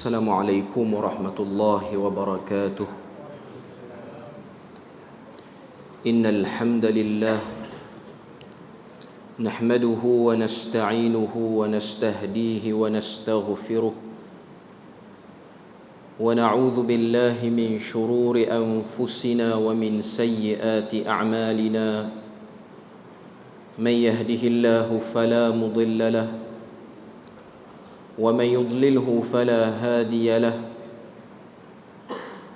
السلام عليكم ورحمة الله وبركاته. إن الحمد لله نحمده ونستعينه ونستهديه ونستغفره ونعوذ بالله من شرور أنفسنا ومن سيئات أعمالنا. من يهده الله فلا مضل له ومن يضلله فلا هادي له.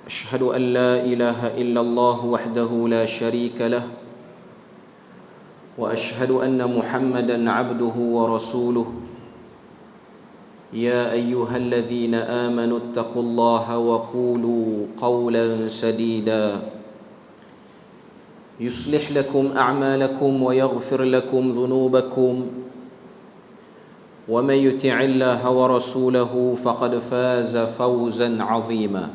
أشهد أن لا إله إلا الله وحده لا شريك له وأشهد أن محمدا عبده ورسوله. يا أيها الذين آمنوا اتقوا الله وقولوا قولا سديدا يصلح لكم أعمالكم ويغفر لكم ذنوبكم ومن يطع الله ورسوله فقد فاز فوزا عظيما.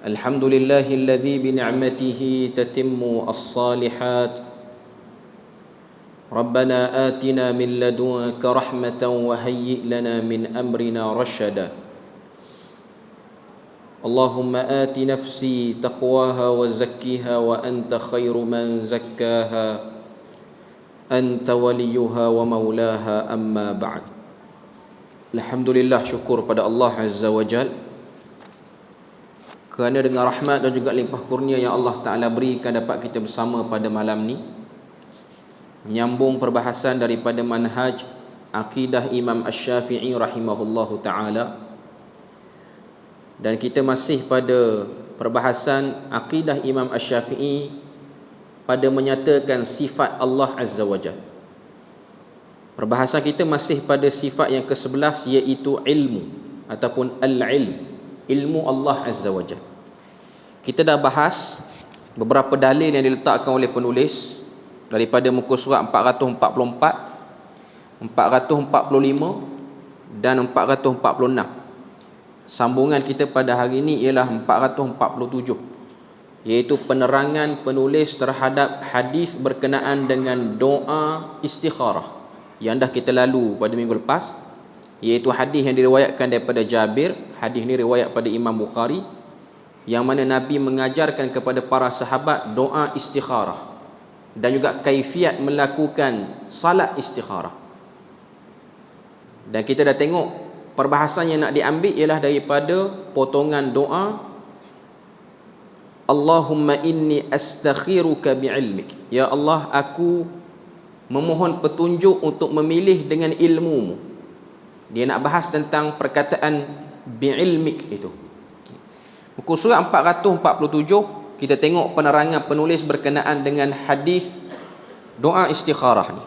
الحمد لله الذي بنعمته تتم الصالحات. ربنا آتنا من لدنك رحمة وهيئ لنا من أمرنا رشدا. اللهم آت نفسي تقواها وزكيها وأنت خير من زكاها Anta waliyuha wa maulaha amma ba'd. Alhamdulillah, syukur pada Allah Azza wa Jal kerana dengan rahmat dan juga limpah kurnia yang Allah Ta'ala berikan dapat kita bersama pada malam ni menyambung perbahasan daripada manhaj akidah Imam Asy-Syafi'i rahimahullahu ta'ala, dan kita masih pada perbahasan akidah Imam Asy-Syafi'i pada menyatakan sifat Allah Azza wa Jalla. Perbahasan kita masih pada sifat yang ke-11, iaitu ilmu ataupun al-ilm, ilmu Allah Azza wa Jalla. Kita dah bahas beberapa dalil yang diletakkan oleh penulis daripada muka surat 444, 445 dan 446. Sambungan kita pada hari ini ialah 447, iaitu penerangan penulis terhadap hadis berkenaan dengan doa istikharah yang dah kita lalu pada minggu lepas, iaitu hadis yang diriwayatkan daripada Jabir. Hadis ni riwayat pada Imam Bukhari, yang mana Nabi mengajarkan kepada para sahabat doa istikharah dan juga kaifiat melakukan salat istikharah. Dan kita dah tengok perbahasan yang nak diambil ialah daripada potongan doa Allahumma inni astakhiruka bi'ilmik. Ya Allah, aku memohon petunjuk untuk memilih dengan ilmumu. Dia nak bahas tentang perkataan bi'ilmik itu. Muka surat 447 kita tengok penerangan penulis berkenaan dengan hadis doa istikharah ni.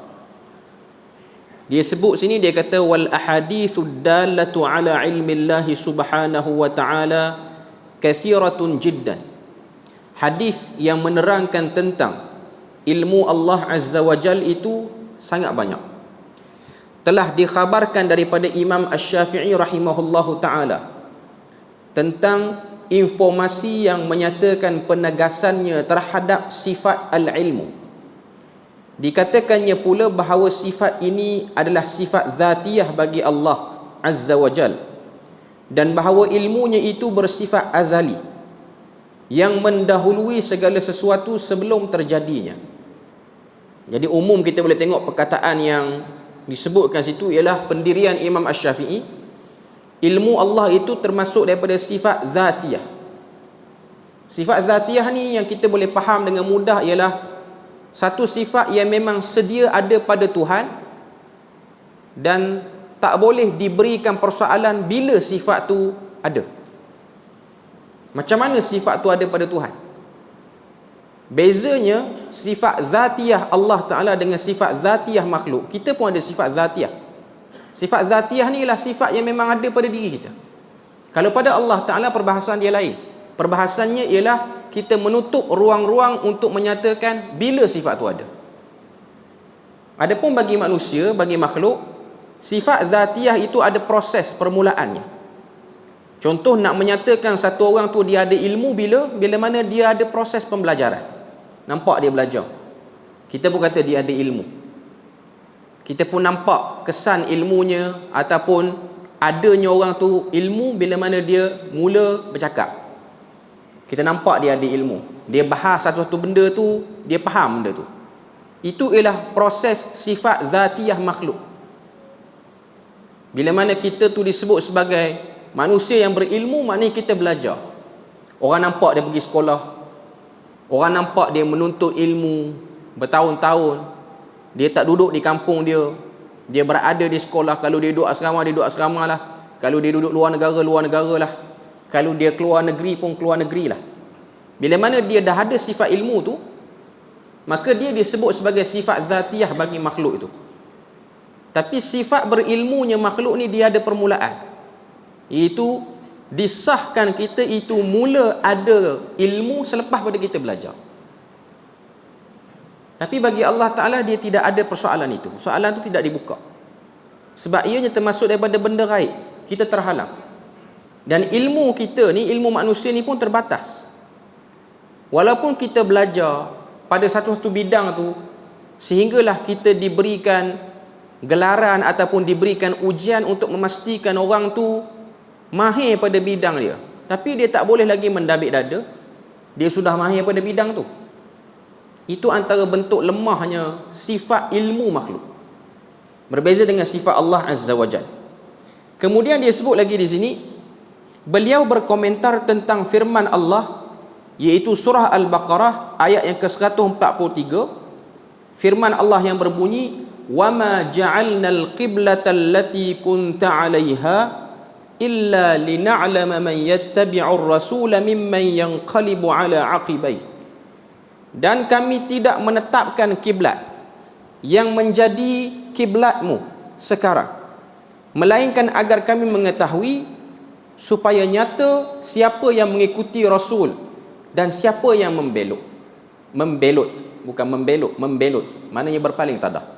Dia sebut sini, dia kata wal ahadithud dallatu ala ilmillahi subhanahu wa ta'ala kathiratun jiddan. Hadis yang menerangkan tentang ilmu Allah Azza wa Jal itu sangat banyak. Telah dikhabarkan daripada Imam Asy-Syafi'i rahimahullahu ta'ala tentang informasi yang menyatakan penegasannya terhadap sifat al-ilmu. Dikatakannya pula bahawa sifat ini adalah sifat zatiyah bagi Allah Azza wa Jal, dan bahawa ilmunya itu bersifat azali yang mendahului segala sesuatu sebelum terjadinya. Jadi umum kita boleh tengok perkataan yang disebutkan situ ialah pendirian Imam Asy-Syafi'i. Ilmu Allah itu termasuk daripada sifat zatiyah. Sifat zatiyah ni yang kita boleh faham dengan mudah ialah satu sifat yang memang sedia ada pada Tuhan dan tak boleh diberikan persoalan bila sifat tu ada. Macam mana sifat tu ada pada Tuhan? Bezanya sifat zatiyah Allah Ta'ala dengan sifat zatiyah makhluk. Kita pun ada sifat zatiyah. Sifat zatiyah ni ialah sifat yang memang ada pada diri kita. Kalau pada Allah Ta'ala perbahasan dia lain. Perbahasannya ialah kita menutup ruang-ruang untuk menyatakan bila sifat tu ada. Adapun bagi manusia, bagi makhluk, sifat zatiyah itu ada proses permulaannya. Contoh, nak menyatakan satu orang tu dia ada ilmu bila mana dia ada proses pembelajaran. Nampak dia belajar, kita pun kata dia ada ilmu. Kita pun nampak kesan ilmunya ataupun adanya orang tu ilmu bila mana dia mula bercakap. Kita nampak dia ada ilmu, dia bahas satu-satu benda tu, dia faham benda tu. Itu ialah proses sifat zatiyah makhluk. Bila mana kita tu disebut sebagai manusia yang berilmu, maknanya kita belajar. Orang nampak dia pergi sekolah, orang nampak dia menuntut ilmu bertahun-tahun, dia tak duduk di kampung dia, dia berada di sekolah. Kalau dia duduk asrama, dia duduk asrama lah. Kalau dia duduk luar negara lah. Kalau dia keluar negeri pun keluar negeri lah. Bila mana dia dah ada sifat ilmu tu, maka dia disebut sebagai sifat zatiyah bagi makhluk itu. Tapi sifat berilmunya makhluk ni dia ada permulaan. Itu disahkan kita itu mula ada ilmu selepas pada kita belajar. Tapi bagi Allah Ta'ala dia tidak ada persoalan itu. Soalan itu tidak dibuka. Sebab ianya termasuk daripada benda gaib. Kita terhalang. Dan ilmu kita ni, ilmu manusia ni pun terbatas. Walaupun kita belajar pada satu-satu bidang tu, sehinggalah kita diberikan gelaran ataupun diberikan ujian untuk memastikan orang tu mahir pada bidang dia. Tapi dia tak boleh lagi mendabik dada, dia sudah mahir pada bidang tu. Itu antara bentuk lemahnya sifat ilmu makhluk. Berbeza dengan sifat Allah Azza wa Jalla. Kemudian dia sebut lagi di sini, beliau berkomentar tentang firman Allah, iaitu surah Al-Baqarah ayat yang ke-143. Firman Allah yang berbunyi, وَمَا جَعَلْنَا الْقِبْلَةَ الَّتِي كُنْتَ عَلَيْهَا إِلَّا لِنَعْلَمَ مَنْ يَتَّبِعُ الرَّسُولَ مِمَّنْ يَنْقَلِبُ عَلَى عَقِبَيْهِ. Dan kami tidak menetapkan kiblat yang menjadi kiblatmu sekarang, melainkan agar kami mengetahui supaya nyata siapa yang mengikuti Rasul dan siapa yang membelot. Bukan membelot, maknanya berpaling tadah.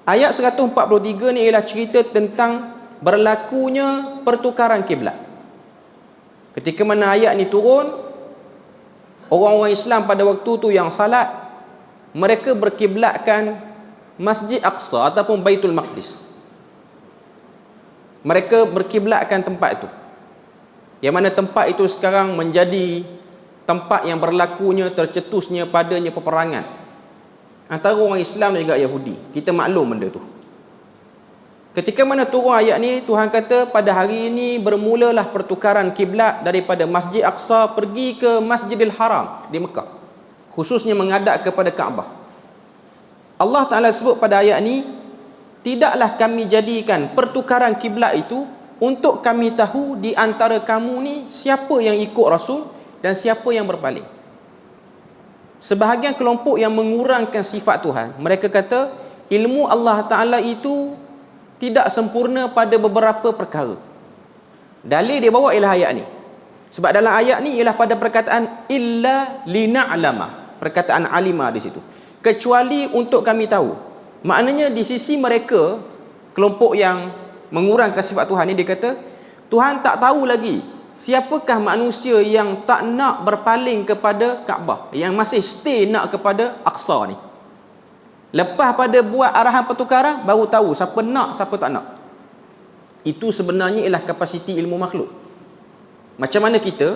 Ayat 143 ni ialah cerita tentang berlakunya pertukaran kiblat. Ketika mana ayat ni turun, orang-orang Islam pada waktu tu yang salat, mereka berkiblatkan Masjid Aqsa ataupun Baitul Maqdis. Mereka berkiblatkan tempat itu, yang mana tempat itu sekarang menjadi tempat yang berlakunya, tercetusnya padanya peperangan antara orang Islam dan juga Yahudi. Kita maklum benda tu. Ketika mana turun ayat ni, Tuhan kata pada hari ini bermulalah pertukaran kiblat daripada Masjid Aqsa pergi ke Masjidil Haram di Mekah, khususnya menghadap kepada Kaabah. Allah Ta'ala sebut pada ayat ni, tidaklah kami jadikan pertukaran kiblat itu untuk kami tahu di antara kamu ni siapa yang ikut Rasul dan siapa yang berpaling. Sebahagian kelompok yang mengurangkan sifat Tuhan, mereka kata ilmu Allah Ta'ala itu tidak sempurna pada beberapa perkara. Dalil dia bawa ialah ayat ni. Sebab dalam ayat ni ialah pada perkataan illa lina'lama, perkataan alima di situ, kecuali untuk kami tahu. Maknanya di sisi mereka, kelompok yang mengurangkan sifat Tuhan ni, dia kata Tuhan tak tahu lagi siapakah manusia yang tak nak berpaling kepada Kaabah, yang masih stay nak kepada Aqsa ni. Lepas pada buat arahan pertukaran, baru tahu siapa nak, siapa tak nak. Itu sebenarnya ialah kapasiti ilmu makhluk. Macam mana kita,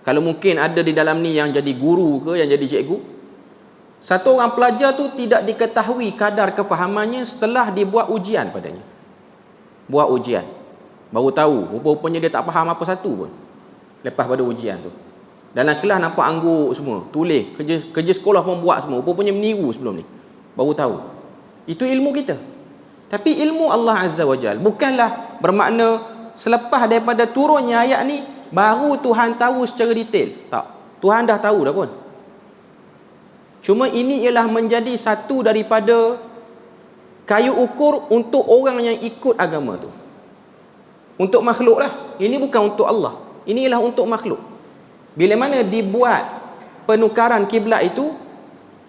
kalau mungkin ada di dalam ni yang jadi guru ke, yang jadi cikgu, satu orang pelajar tu tidak diketahui kadar kefahamannya setelah dibuat ujian padanya. Buat ujian, baru tahu rupa-rupanya dia tak faham apa satu pun lepas pada ujian tu. Dalam kelas nampak angguk semua, tulis, kerja sekolah pun buat semua, rupa-rupanya meniru sebelum ni, baru tahu. Itu ilmu kita. Tapi ilmu Allah Azza wa Jalla bukanlah bermakna selepas daripada turunnya ayat ni baru Tuhan tahu secara detail. Tak, Tuhan dah tahu dah pun. Cuma ini ialah menjadi satu daripada kayu ukur untuk orang yang ikut agama tu. Untuk makhluk lah. Ini bukan untuk Allah. Ini ialah untuk makhluk. Bila mana dibuat penukaran kiblat itu,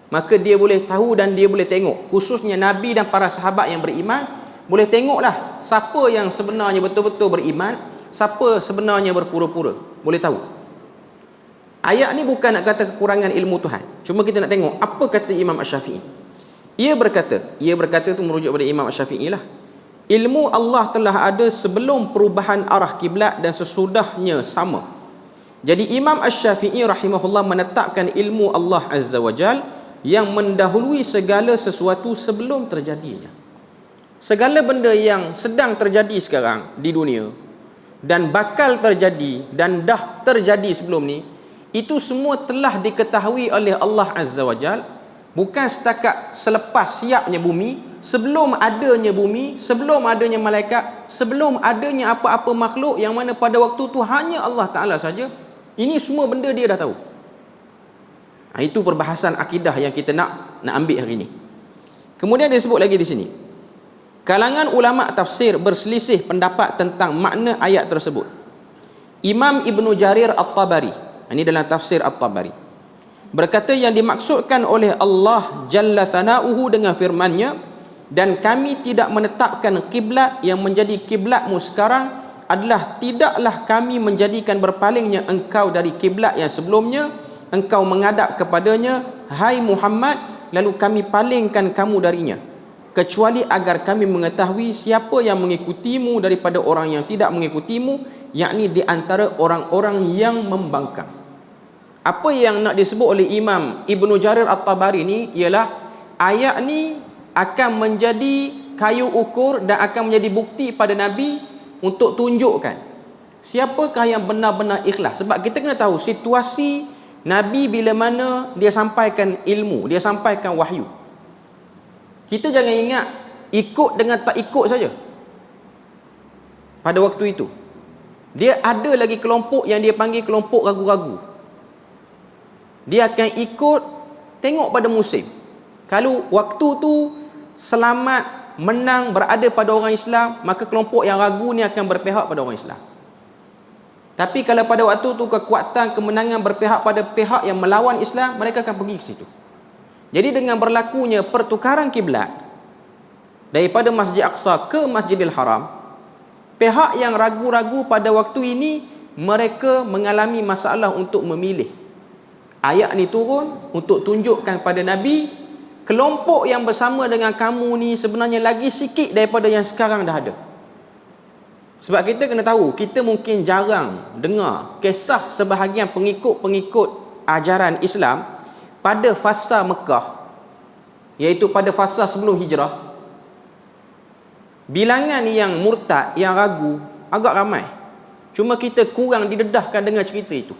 maka dia boleh tahu dan dia boleh tengok. Khususnya Nabi dan para sahabat yang beriman, boleh tengoklah siapa yang sebenarnya betul-betul beriman, siapa sebenarnya berpura-pura. Boleh tahu. Ayat ni bukan nak kata kekurangan ilmu Tuhan. Cuma kita nak tengok apa kata Imam Asy-Syafi'i. Ia berkata tu merujuk pada Imam Asy-Syafi'i lah. Ilmu Allah telah ada sebelum perubahan arah kiblat dan sesudahnya sama. Jadi Imam Asy-Syafi'i rahimahullah menetapkan ilmu Allah Azza wa Jal yang mendahului segala sesuatu sebelum terjadinya. Segala benda yang sedang terjadi sekarang di dunia dan bakal terjadi dan dah terjadi sebelum ni, itu semua telah diketahui oleh Allah Azza wa Jal, bukan setakat selepas siapnya bumi, sebelum adanya bumi, sebelum adanya malaikat, sebelum adanya apa-apa makhluk yang mana pada waktu tu hanya Allah Ta'ala saja. Ini semua benda dia dah tahu. Itu perbahasan akidah yang kita nak ambil hari ini. Kemudian dia sebut lagi di sini, kalangan ulama tafsir berselisih pendapat tentang makna ayat tersebut. Imam Ibn Jarir At-Tabari, ini dalam tafsir At-Tabari, berkata yang dimaksudkan oleh Allah Jalla Thana'uhu dengan firman-Nya, dan kami tidak menetapkan kiblat yang menjadi kiblatmu sekarang adalah tidaklah kami menjadikan berpalingnya engkau dari kiblat yang sebelumnya engkau menghadap kepadanya, hai Muhammad, lalu kami palingkan kamu darinya, kecuali agar kami mengetahui siapa yang mengikutimu daripada orang yang tidak mengikutimu, yakni di antara orang-orang yang membangkang. Apa yang nak disebut oleh Imam Ibn Jarir At-Tabari ni ialah ayat ni akan menjadi kayu ukur dan akan menjadi bukti pada Nabi untuk tunjukkan siapakah yang benar-benar ikhlas. Sebab kita kena tahu situasi Nabi bila mana dia sampaikan ilmu, dia sampaikan wahyu. Kita jangan ingat ikut dengan tak ikut saja. Pada waktu itu dia ada lagi kelompok yang dia panggil kelompok ragu-ragu. Dia akan ikut tengok pada musim. Kalau waktu tu selamat, menang, berada pada orang Islam, maka kelompok yang ragu ni akan berpihak pada orang Islam. Tapi kalau pada waktu tu kekuatan kemenangan berpihak pada pihak yang melawan Islam, mereka akan pergi ke situ. Jadi dengan berlakunya pertukaran kiblat daripada Masjid Aqsa ke Masjidil Haram, pihak yang ragu-ragu pada waktu ini mereka mengalami masalah untuk memilih. Ayat ni turun untuk tunjukkan pada Nabi, kelompok yang bersama dengan kamu ni sebenarnya lagi sikit daripada yang sekarang dah ada. Sebab kita kena tahu, kita mungkin jarang dengar kisah sebahagian pengikut-pengikut ajaran Islam pada fasa Mekah, iaitu pada fasa sebelum hijrah. Bilangan yang murtad, yang ragu agak ramai. Cuma kita kurang didedahkan dengan cerita itu.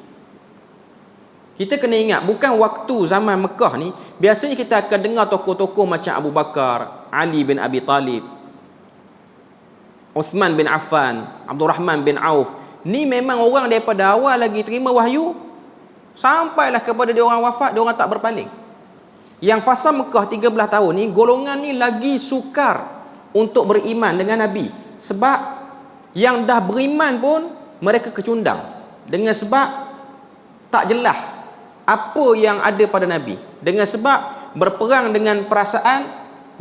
Kita kena ingat, bukan waktu zaman Mekah ni, biasanya kita akan dengar tokoh-tokoh macam Abu Bakar, Ali bin Abi Talib, Uthman bin Affan, Abdul Rahman bin Auf. Ni memang orang daripada awal lagi terima wahyu, sampailah kepada dia orang wafat, dia orang tak berpaling. Yang fasa Mekah 13 tahun ni, golongan ni lagi sukar untuk beriman dengan Nabi. Sebab yang dah beriman pun mereka kecundang, dengan sebab tak jelas apa yang ada pada Nabi, dengan sebab berperang dengan perasaan,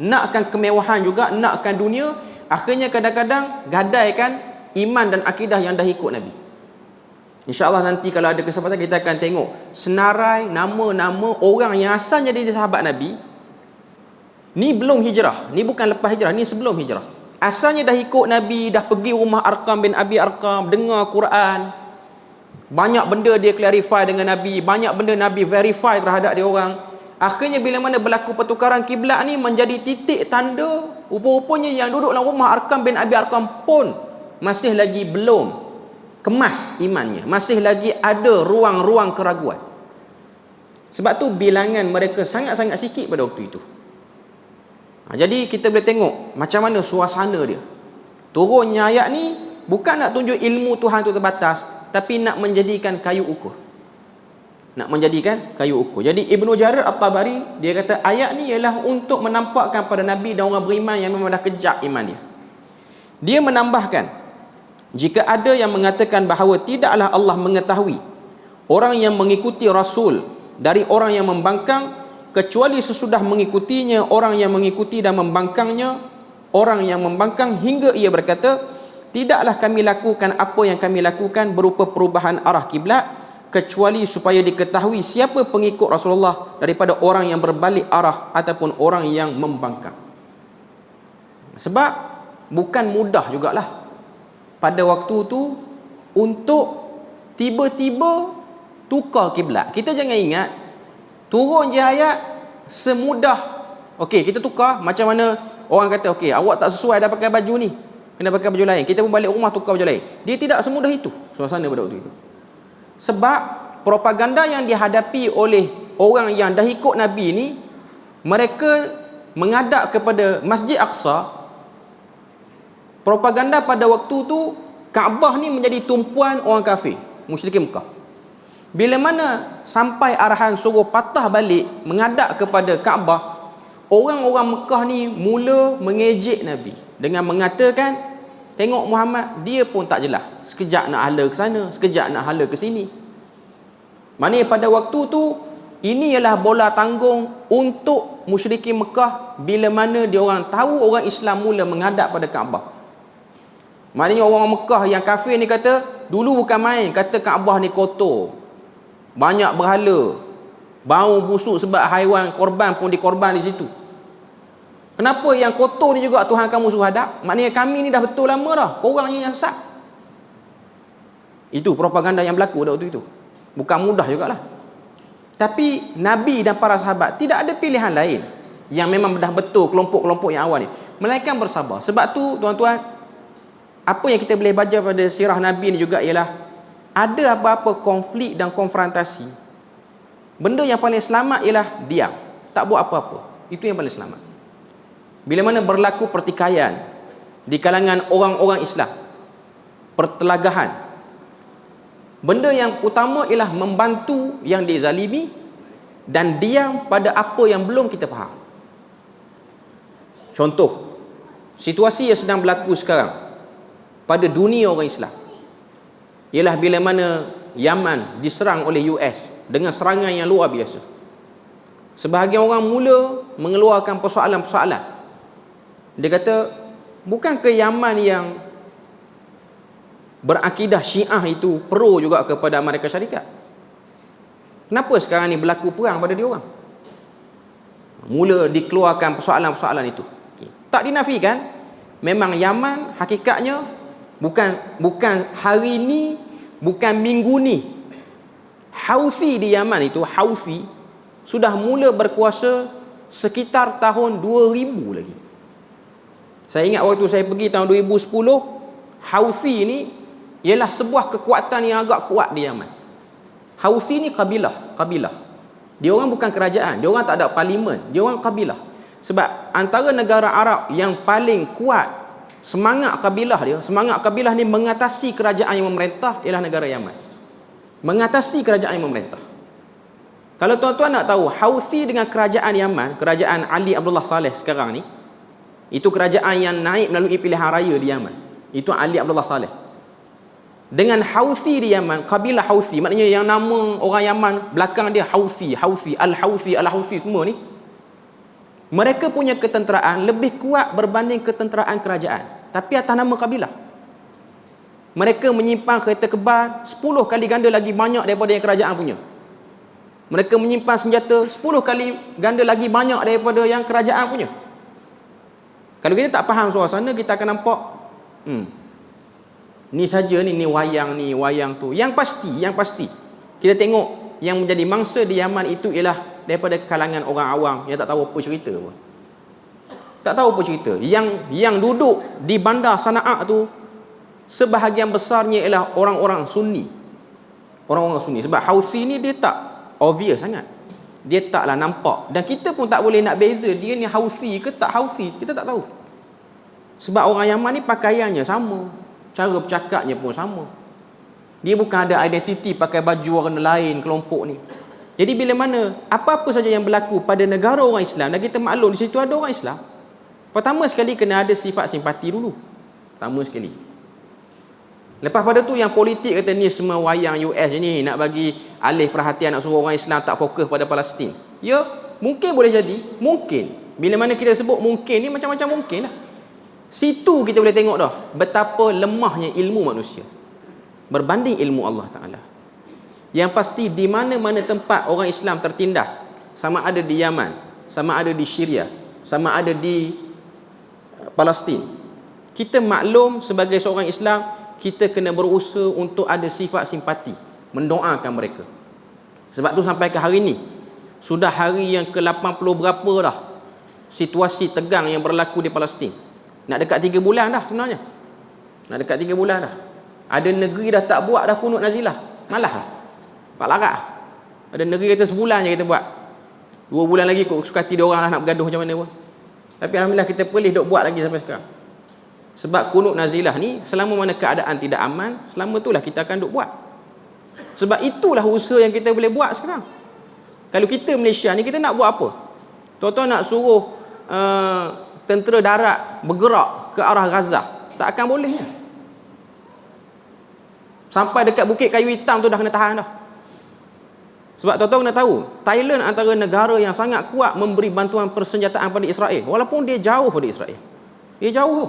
nakkan kemewahan juga, nakkan dunia. Akhirnya kadang-kadang gadaikan iman dan akidah yang dah ikut Nabi. InsyaAllah nanti kalau ada kesempatan kita akan tengok senarai nama-nama orang yang asalnya jadi sahabat Nabi. Ni belum hijrah, ni bukan lepas hijrah, ni sebelum hijrah. Asalnya dah ikut Nabi, dah pergi rumah Arqam bin Abi Arqam, dengar Quran. Banyak benda dia clarify dengan Nabi, banyak benda Nabi verify terhadap dia orang. Akhirnya bila mana berlaku pertukaran kiblat ni menjadi titik tanda, rupa-rupanya yang duduk dalam rumah Arqam bin Abi Arqam pun masih lagi belum kemas imannya, masih lagi ada ruang-ruang keraguan. Sebab tu bilangan mereka sangat-sangat sikit pada waktu itu. Jadi kita boleh tengok macam mana suasana dia. Turunnya ayat ni bukan nak tunjuk ilmu Tuhan tu terbatas, tapi nak menjadikan kayu ukur. Nak menjadikan kayu ukur. Jadi Ibn Jarir At-Tabari dia kata ayat ni ialah untuk menampakkan pada Nabi dan orang beriman yang memang dah kejap iman dia. Dia menambahkan, jika ada yang mengatakan bahawa tidaklah Allah mengetahui orang yang mengikuti Rasul dari orang yang membangkang, kecuali sesudah mengikutinya orang yang mengikuti dan membangkangnya orang yang membangkang, hingga ia berkata, tidaklah kami lakukan apa yang kami lakukan berupa perubahan arah kiblat, kecuali supaya diketahui siapa pengikut Rasulullah daripada orang yang berbalik arah ataupun orang yang membangkang. Sebab bukan mudah jugalah pada waktu tu untuk tiba-tiba tukar kiblat. Kita jangan ingat turun je ayat semudah okey kita tukar. Macam mana orang kata okey awak tak sesuai dah pakai baju ni, kena pakai baju lain, kita pun balik rumah tukar baju lain. Dia tidak semudah itu suasana pada waktu itu. Sebab propaganda yang dihadapi oleh orang yang dah ikut Nabi ni, mereka menghadap kepada Masjid Aqsa. Propaganda pada waktu tu Kaabah ni menjadi tumpuan orang kafir, musyrikin Mekah. Bila mana sampai arahan suruh patah balik menghadap kepada Kaabah, orang-orang Mekah ni mula mengejek Nabi dengan mengatakan, tengok Muhammad, dia pun tak jelas, sekejap nak hala ke sana, sekejap nak hala ke sini. Maknanya pada waktu tu ini ialah bola tanggung untuk musyrikin Mekah bila mana dia orang tahu orang Islam mula menghadap pada Kaabah. Maknanya orang Mekah yang kafir ni kata, dulu bukan main, kata Kaabah ni kotor, banyak berhala, bau busuk sebab haiwan korban pun dikorban di situ. Kenapa yang kotor ni juga Tuhan kamu suruh hadap? Maknanya kami ni dah betul lama dah, korang yang sesat. Itu propaganda yang berlaku pada waktu itu. Bukan mudah jugalah. Tapi Nabi dan para sahabat tidak ada pilihan lain yang memang dah betul kelompok-kelompok yang awal ni, melainkan bersabar. Sebab tu tuan-tuan, apa yang kita boleh baca pada sirah Nabi ni juga ialah ada apa-apa konflik dan konfrontasi, benda yang paling selamat ialah diam, tak buat apa-apa. Itu yang paling selamat. Bila mana berlaku pertikaian di kalangan orang-orang Islam, pertelagahan, benda yang utama ialah membantu yang dizalimi dan diam pada apa yang belum kita faham. Contoh, situasi yang sedang berlaku sekarang pada dunia orang Islam ialah bila mana Yaman diserang oleh US dengan serangan yang luar biasa. Sebahagian orang mula mengeluarkan persoalan-persoalan. Dia kata, bukankah Yaman yang berakidah Syiah itu pro juga kepada Amerika Syarikat? Kenapa sekarang ni berlaku perang pada dia orang? Mula dikeluarkan persoalan-persoalan itu. Tak dinafikan, memang Yaman hakikatnya bukan hari ni, bukan minggu ni, Houthi di Yaman itu, Houthi sudah mula berkuasa sekitar tahun 2000 lagi. Saya ingat waktu saya pergi tahun 2010, Houthi ni ialah sebuah kekuatan yang agak kuat di Yaman. Houthi ni kabilah. Dia orang bukan kerajaan, dia orang tak ada parlimen, dia orang kabilah. Sebab antara negara Arab yang paling kuat semangat kabilah ni mengatasi kerajaan yang memerintah ialah negara Yaman. Mengatasi kerajaan yang memerintah. Kalau tuan-tuan nak tahu, Houthi dengan kerajaan Yaman, kerajaan Ali Abdullah Saleh sekarang ni, itu kerajaan yang naik melalui pilihan raya di Yaman. Itu Ali Abdullah Saleh. Dengan Houthi di Yaman, kabilah Houthi, maknanya yang nama orang Yaman belakang dia Houthi, Al-Houthi semua ni, mereka punya ketenteraan lebih kuat berbanding ketenteraan kerajaan, tapi atas nama kabilah. Mereka menyimpan kereta kebal 10 kali ganda lagi banyak daripada yang kerajaan punya. Mereka menyimpan senjata 10 kali ganda lagi banyak daripada yang kerajaan punya. Kalau kita tak faham suasana, kita akan nampak ni saja ni wayang tu. Yang pasti kita tengok yang menjadi mangsa di Yaman itu ialah daripada kalangan orang awam yang tak tahu apa cerita pun. Tak tahu apa cerita. Yang duduk di bandar Sana'a tu sebahagian besarnya ialah orang-orang Sunni. Orang-orang Sunni. Sebab Houthi ni dia tak obvious sangat. Dia taklah nampak. Dan kita pun tak boleh nak beza dia ni Houthi ke tak Houthi. Kita tak tahu. Sebab orang Yaman ni pakaiannya sama, cara bercakapnya pun sama. Dia bukan ada identiti pakai baju warna lain kelompok ni. Jadi bila mana apa-apa saja yang berlaku pada negara orang Islam, dan kita maklum di situ ada orang Islam, pertama sekali kena ada sifat simpati dulu. Pertama sekali. Lepas pada tu yang politik kata ni semua wayang US ni, nak bagi alih perhatian, nak suruh orang Islam tak fokus pada Palestin. Ya, mungkin boleh jadi, mungkin. Bila mana kita sebut mungkin ni, macam-macam mungkin lah. Situ kita boleh tengok dah betapa lemahnya ilmu manusia berbanding ilmu Allah Ta'ala. Yang pasti di mana-mana tempat orang Islam tertindas, sama ada di Yaman, sama ada di Syria, sama ada di Palestin, Kita maklum sebagai seorang Islam, kita kena berusaha untuk ada sifat simpati, mendoakan mereka. Sebab tu sampai ke hari ni, sudah hari yang ke-80 berapa dah situasi tegang yang berlaku di Palestin. Nak dekat 3 bulan dah sebenarnya. Nak dekat 3 bulan dah. Ada negeri dah tak buat dah kunut nazilah. Malah dah. Pak larat. Ada negeri kata sebulan je kita buat. 2 bulan lagi kok suka hati dia orang lah nak bergaduh macam mana pun. Tapi alhamdulillah kita boleh duk buat lagi sampai sekarang. Sebab kunut nazilah ni, selama mana keadaan tidak aman, selama itulah kita akan duk buat. Sebab itulah usaha yang kita boleh buat sekarang. Kalau kita Malaysia ni, kita nak buat apa? Tuan-tuan nak suruh tentera darat bergerak ke arah Gaza, tak akan boleh. Sampai dekat Bukit Kayu Hitam tu dah kena tahan dah. Sebab tuan-tuan kena tahu, Thailand antara negara yang sangat kuat memberi bantuan persenjataan pada Israel, walaupun dia jauh pada Israel. Dia jauh tu.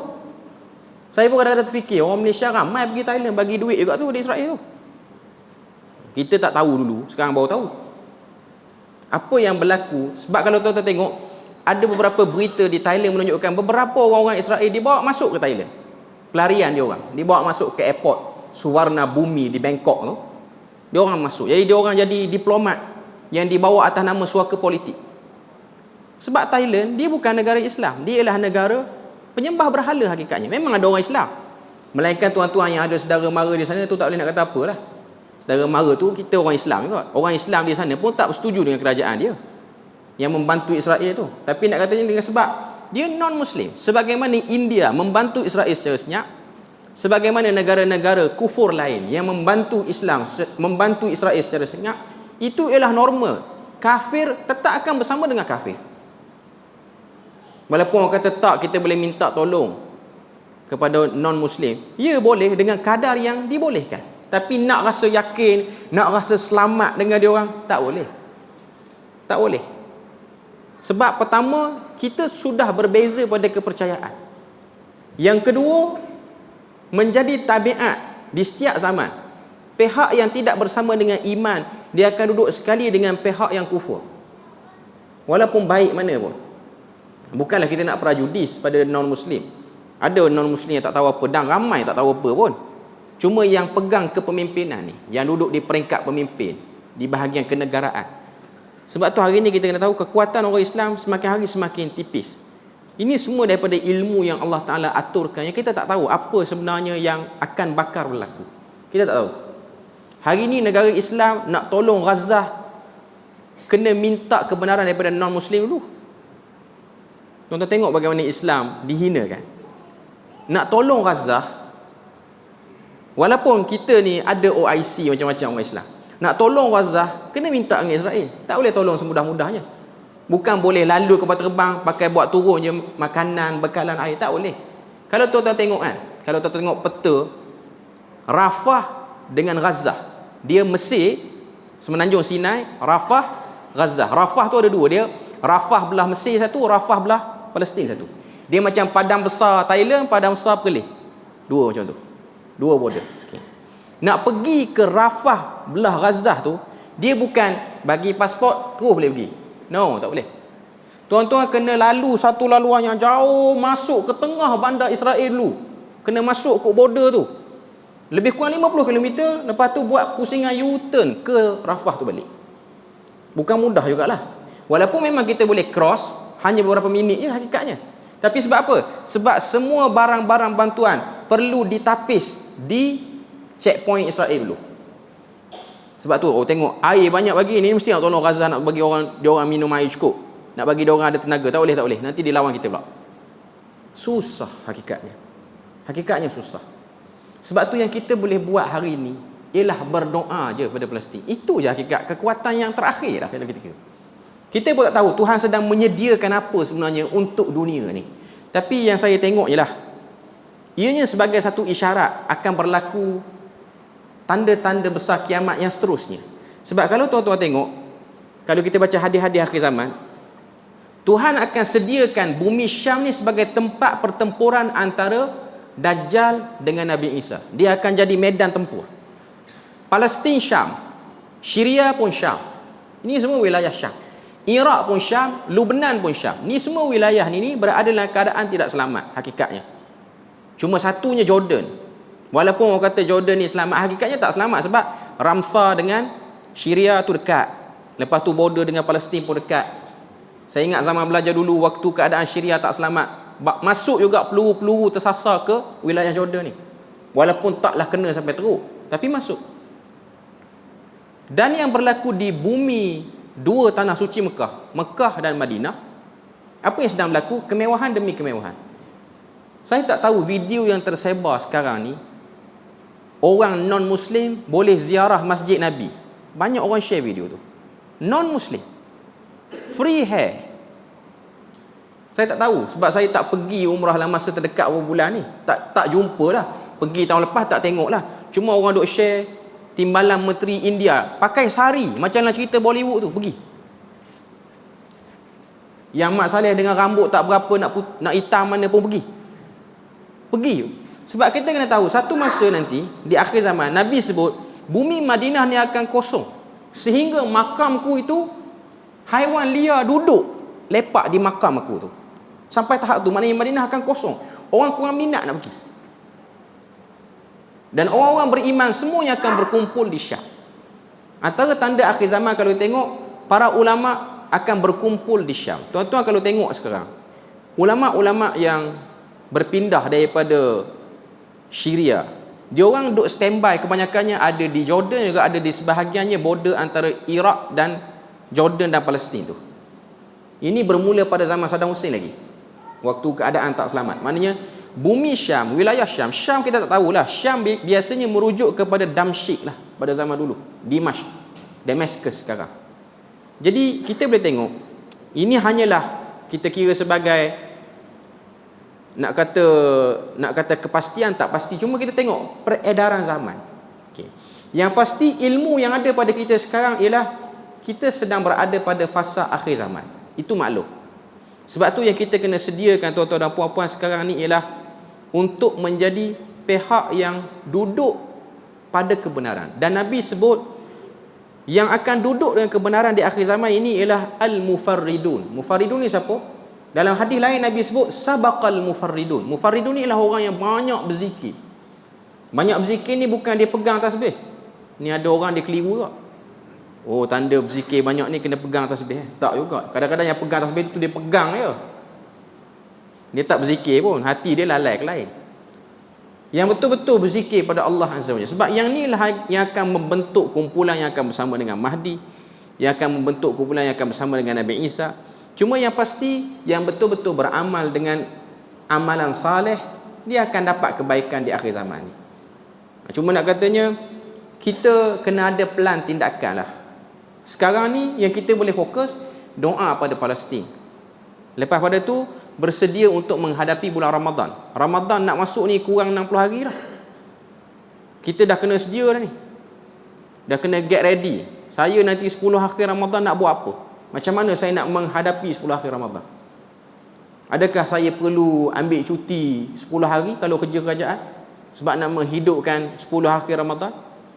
Saya pun kadang-kadang terfikir, orang Malaysia ramai pergi Thailand bagi duit juga tu pada Israel tu. Kita tak tahu dulu, sekarang baru tahu apa yang berlaku. Sebab kalau tuan-tuan tengok, ada beberapa berita di Thailand menunjukkan beberapa orang-orang Israel dibawa masuk ke Thailand. Pelarian dia orang, dibawa masuk ke airport Suvarna Bhumi di Bangkok tu. Dia orang masuk. Jadi dia orang jadi diplomat yang dibawa atas nama suaka politik. Sebab Thailand dia bukan negara Islam, dia ialah negara penyembah berhala hakikatnya. Memang ada orang Islam, melainkan tuan-tuan yang ada saudara mara di sana tu tak boleh nak kata apalah. Saudara mara tu kita orang Islam juga. Orang Islam di sana pun tak bersetuju dengan kerajaan dia yang membantu Israel tu. Tapi nak katanya dengan sebab dia non-Muslim. Sebagaimana India membantu Israel secara senyap, sebagaimana negara-negara kufur lain yang membantu Islam, membantu Israel secara senyap, itu ialah normal. Kafir tetap akan bersama dengan kafir. Walaupun orang kata tak, kita boleh minta tolong kepada non-Muslim, ya boleh dengan kadar yang dibolehkan. Tapi nak rasa yakin, nak rasa selamat dengan dia orang, tak boleh. Tak boleh. Sebab pertama, kita sudah berbeza pada kepercayaan. Yang kedua, menjadi tabiat di setiap zaman, pihak yang tidak bersama dengan iman, dia akan duduk sekali dengan pihak yang kufur, walaupun baik mana pun. Bukanlah kita nak prejudis pada non-Muslim. Ada non-Muslim yang tak tahu apa, dan ramai tak tahu apa pun. Cuma yang pegang kepemimpinan ni, yang duduk di peringkat pemimpin di bahagian kenegaraan. Sebab tu hari ni kita kena tahu kekuatan orang Islam semakin hari semakin tipis. Ini semua daripada ilmu yang Allah Ta'ala aturkan, yang kita tak tahu apa sebenarnya yang akan bakar berlaku. Kita tak tahu. Hari ni negara Islam nak tolong Gaza, kena minta kebenaran daripada non-Muslim dulu. Tuan-tuan tengok bagaimana Islam dihinakan. Nak tolong Gaza, walaupun kita ni ada OIC macam-macam orang Islam, nak tolong Gaza, kena minta dengan Israel. Tak boleh tolong semudah-mudahnya. Bukan boleh lalu kapal terbang, pakai buat turun je makanan, bekalan air. Tak boleh. Kalau tuan-tuan tengok kan, kalau tuan-tuan tengok peta Rafah dengan Gaza, dia Mesir, semenanjung Sinai, Rafah, Gaza. Rafah tu ada dua. Dia Rafah belah Mesir satu, Rafah belah Palestin satu. Dia macam padang besar Thailand, padang besar Perlis. Dua macam tu. Dua border. Okay. Nak pergi ke Rafah belah Gaza tu, dia bukan bagi pasport terus boleh pergi. No, tak boleh. Tuan-tuan kena lalu satu laluan yang jauh, masuk ke tengah bandar Israel dulu. Kena masuk ke border tu. Lebih kurang 50 km, lepas tu buat pusingan U-turn ke Rafah tu balik. Bukan mudah jugalah. Walaupun memang kita boleh cross hanya beberapa minit je hakikatnya. Tapi sebab apa? Sebab semua barang-barang bantuan perlu ditapis di checkpoint Israel dulu. Sebab tu orang tengok air banyak bagi ni, mesti nak tolong Gaza, nak bagi orang dia orang minum air cukup, nak bagi dia orang ada tenaga. Tak boleh, nanti dilawan kita pula. Susah hakikatnya. Hakikatnya susah. Sebab tu yang kita boleh buat hari ni ialah berdoa je pada Palestin. Itu je hakikat kekuatan yang terakhir dah dalam kita. Kita pun tak tahu Tuhan sedang menyediakan apa sebenarnya untuk dunia ni. Tapi yang saya tengok je lah, ianya sebagai satu isyarat akan berlaku tanda-tanda besar kiamat yang seterusnya. Sebab kalau tuan-tuan tengok, kalau kita baca hadis-hadis akhir zaman, Tuhan akan sediakan bumi Syam ni sebagai tempat pertempuran antara Dajjal dengan Nabi Isa. Dia akan jadi medan tempur. Palestin Syam, Syria pun Syam. Ini semua wilayah Syam. Iraq pun Syam, Lubnan pun Syam. Ni semua wilayah ni berada dalam keadaan tidak selamat hakikatnya. Cuma satunya Jordan. Walaupun orang kata Jordan ni selamat, hakikatnya tak selamat sebab Ramsa dengan Syria tu dekat. Lepas tu border dengan Palestin pun dekat. Saya ingat zaman belajar dulu waktu keadaan Syria tak selamat, masuk juga peluru-peluru tersasar ke wilayah Jordan ni. Walaupun taklah kena sampai teruk, tapi masuk. Dan yang berlaku di bumi dua tanah suci Mekah dan Madinah, apa yang sedang berlaku? Kemewahan demi kemewahan. Saya tak tahu video yang tersebar sekarang ni, orang non-Muslim boleh ziarah Masjid Nabi. Banyak orang share video tu. Non-Muslim. Free hair. Saya tak tahu sebab saya tak pergi umrah dalam masa terdekat beberapa bulan ni. Tak jumpa lah. Pergi tahun lepas tak tengok lah. Cuma orang duk share timbalan Menteri India pakai sari macam dalam cerita Bollywood tu, pergi. Yang Mat Saleh dengan rambut tak berapa nak hitam mana pun pergi. Sebab kita kena tahu satu masa nanti di akhir zaman Nabi sebut bumi Madinah ni akan kosong sehingga makamku itu haiwan liar duduk lepak di makam aku tu. Sampai tahap tu maknanya Madinah akan kosong. Orang kurang minat nak pergi. Dan orang-orang beriman semuanya akan berkumpul di Syam. Antara tanda akhir zaman kalau tengok, para ulama akan berkumpul di Syam. Tuan-tuan kalau tengok sekarang, ulama-ulama yang berpindah daripada Syria, dia orang duk standby kebanyakannya ada di Jordan, juga ada di sebahagiannya border antara Iraq dan Jordan dan Palestin tu. Ini bermula pada zaman Saddam Hussein lagi, waktu keadaan tak selamat. Maknanya bumi Syam, wilayah Syam kita tak tahulah. Syam biasanya merujuk kepada Damsyik lah pada zaman dulu, Damascus sekarang. Jadi kita boleh tengok ini hanyalah kita kira sebagai nak kata kepastian tak pasti, cuma kita tengok peredaran zaman. Okay. Yang pasti ilmu yang ada pada kita sekarang ialah kita sedang berada pada fasa akhir zaman. Itu maklum. Sebab tu yang kita kena sediakan tuan-tuan dan puan-puan sekarang ni ialah untuk menjadi pihak yang duduk pada kebenaran. Dan Nabi sebut yang akan duduk dengan kebenaran di akhir zaman ini ialah al-mufarridun. Mufarridun ni siapa? Dalam hadis lain Nabi sebut sabaqal mufarridun. Mufarridun ni ialah orang yang banyak berzikir. Banyak berzikir ni bukan dia pegang tasbih. Ni ada orang dia keliru juga. Oh, tanda berzikir banyak ni kena pegang tasbih. Tak juga. Kadang-kadang yang pegang tasbih tu dia pegang je. Dia tak berzikir pun, hati dia lalai ke lain. Yang betul-betul berzikir pada Allah Azza wa Jalla. Sebab yang ni lah yang akan membentuk kumpulan yang akan bersama dengan Mahdi, yang akan membentuk kumpulan yang akan bersama dengan Nabi Isa. Cuma yang pasti yang betul-betul beramal dengan amalan saleh, dia akan dapat kebaikan di akhir zaman ni. Cuma nak katanya kita kena ada pelan tindakan lah. Sekarang ni yang kita boleh fokus doa pada Palestin. Lepas pada tu bersedia untuk menghadapi bulan Ramadan. Ramadan nak masuk ni kurang 60 hari dah. Kita dah kena sedia dah ni. Dah kena get ready. Saya nanti 10 hari Ramadan nak buat apa? Macam mana saya nak menghadapi 10 hari Ramadan? Adakah saya perlu ambil cuti 10 hari kalau kerja kerajaan sebab nak menghidupkan 10 hari Ramadan?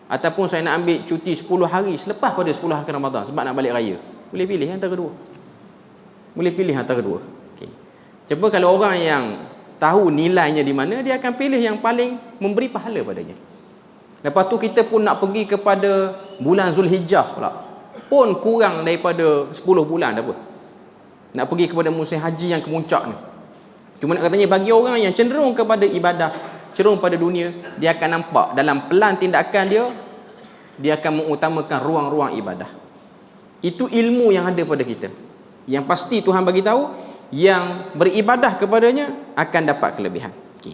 Ataupun saya nak ambil cuti 10 hari selepas pada 10 hari Ramadan sebab nak balik raya? Boleh pilih antara dua. Boleh pilih antara dua. Okay. Cuba kalau orang yang tahu nilainya di mana, dia akan pilih yang paling memberi pahala padanya. Lepas tu kita pun nak pergi kepada bulan Zulhijjah pula, pun kurang daripada 10 bulan dah pun. Nak pergi kepada musim haji yang kemuncak ni. Cuma nak katanya bagi orang yang cenderung kepada ibadah, cenderung pada dunia, dia akan nampak dalam pelan tindakan dia akan mengutamakan ruang-ruang ibadah. Itu ilmu yang ada pada kita. Yang pasti Tuhan bagi tahu yang beribadah kepadanya akan dapat kelebihan. Okay.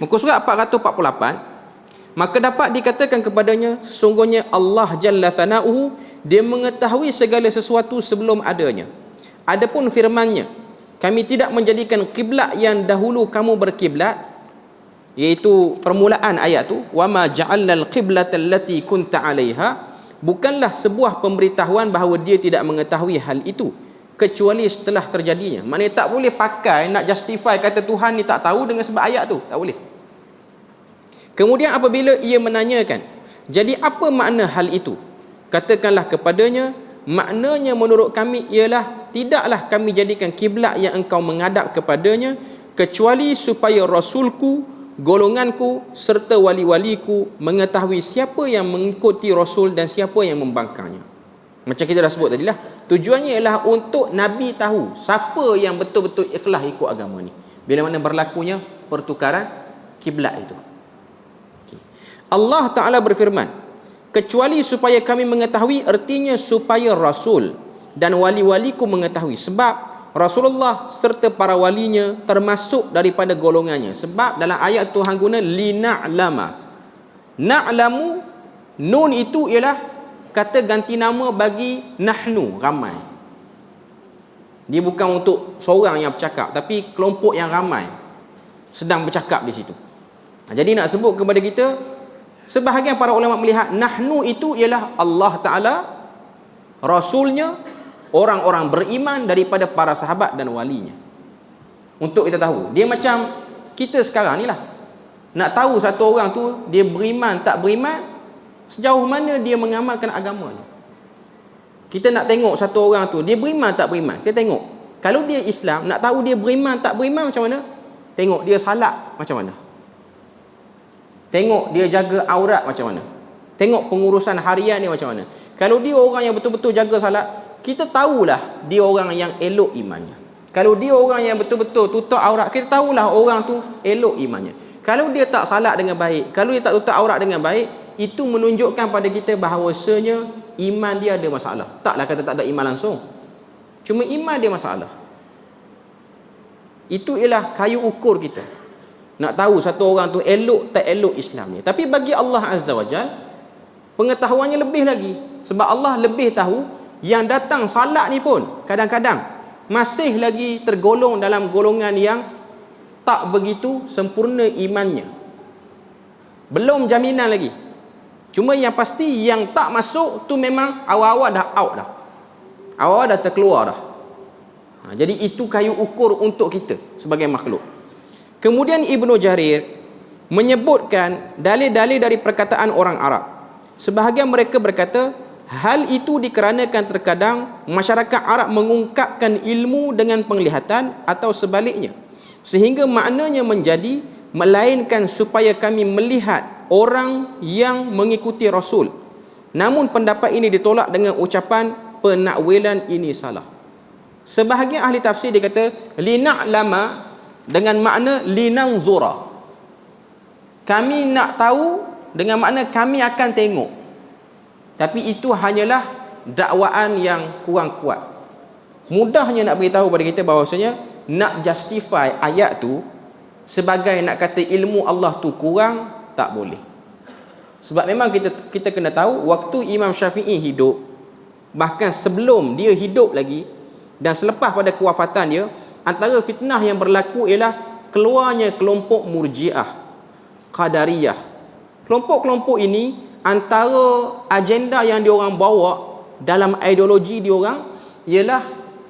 Muka surat 448, maka dapat dikatakan kepadanya, sesungguhnya Allah Jalla Thana'uhu, dia mengetahui segala sesuatu sebelum adanya. Adapun firman-Nya, kami tidak menjadikan kiblat yang dahulu kamu berkiblat, iaitu permulaan ayat tu, wa ma ja'alnal qiblata allati kunta 'alaiha, bukanlah sebuah pemberitahuan bahawa dia tidak mengetahui hal itu kecuali setelah terjadinya. Maknanya tak boleh pakai nak justify kata Tuhan ni tak tahu dengan sebab ayat tu, tak boleh. Kemudian apabila ia menanyakan, jadi apa makna hal itu? Katakanlah kepadanya, maknanya menurut kami ialah tidaklah kami jadikan kiblat yang engkau menghadap kepadanya kecuali supaya Rasulku golonganku serta wali-waliku mengetahui siapa yang mengikuti Rasul dan siapa yang membangkangnya. Macam kita dah sebut tadi lah, tujuannya ialah untuk Nabi tahu siapa yang betul-betul ikhlas ikut agama ni bila mana berlakunya pertukaran kiblat itu. Okay. Allah Ta'ala berfirman, kecuali supaya kami mengetahui, artinya supaya Rasul dan wali-waliku mengetahui. Sebab Rasulullah serta para walinya termasuk daripada golongannya. Sebab dalam ayat Tuhan guna lina'lama. Na'lamu, nun itu ialah kata ganti nama bagi nahnu, ramai. Dia bukan untuk seorang yang bercakap, tapi kelompok yang ramai sedang bercakap di situ. Jadi nak sebut kepada kita, sebahagian para ulama melihat nahnu itu ialah Allah Ta'ala, Rasulnya, orang-orang beriman daripada para sahabat dan walinya. Untuk kita tahu, dia macam kita sekarang ni lah, nak tahu satu orang tu dia beriman tak beriman, sejauh mana dia mengamalkan agamanya. Kita nak tengok satu orang tu dia beriman tak beriman, kita tengok. Kalau dia Islam, nak tahu dia beriman tak beriman macam mana? Tengok dia salat macam mana, tengok dia jaga aurat macam mana, tengok pengurusan harian dia macam mana. Kalau dia orang yang betul-betul jaga salat, kita tahulah dia orang yang elok imannya. Kalau dia orang yang betul-betul tutup aurat, kita tahulah orang tu elok imannya. Kalau dia tak salat dengan baik, kalau dia tak tutup aurat dengan baik, itu menunjukkan pada kita bahawasanya iman dia ada masalah. Taklah kata tak ada iman langsung, cuma iman dia masalah. Itu ialah kayu ukur kita nak tahu satu orang tu elok tak elok Islam ni. Tapi bagi Allah Azza wa Jal, pengetahuannya lebih lagi. Sebab Allah lebih tahu yang datang salat ni pun kadang-kadang masih lagi tergolong dalam golongan yang tak begitu sempurna imannya. Belum jaminan lagi. Cuma yang pasti yang tak masuk tu memang awal-awal dah out dah. Awal dah terkeluar dah. Jadi itu kayu ukur untuk kita sebagai makhluk. Kemudian Ibnu Jarir menyebutkan dalil-dalil dari perkataan orang Arab. Sebahagian mereka berkata, hal itu dikarenakan terkadang masyarakat Arab mengungkapkan ilmu dengan penglihatan atau sebaliknya, sehingga maknanya menjadi melainkan supaya kami melihat orang yang mengikuti Rasul. Namun pendapat ini ditolak dengan ucapan penakwilan ini salah. Sebahagian ahli tafsir dia kata lina'lama dengan makna linanzura. Kami nak tahu dengan makna kami akan tengok. Tapi itu hanyalah dakwaan yang kurang kuat. Mudahnya nak beritahu pada kita bahawasanya nak justify ayat tu sebagai nak kata ilmu Allah tu kurang, tak boleh. Sebab memang kita kena tahu waktu Imam Syafi'i hidup, bahkan sebelum dia hidup lagi dan selepas pada kewafatan dia, antara fitnah yang berlaku ialah keluarnya kelompok Murji'ah, Qadariyah. Kelompok-kelompok ini antara agenda yang diorang bawa dalam ideologi diorang ialah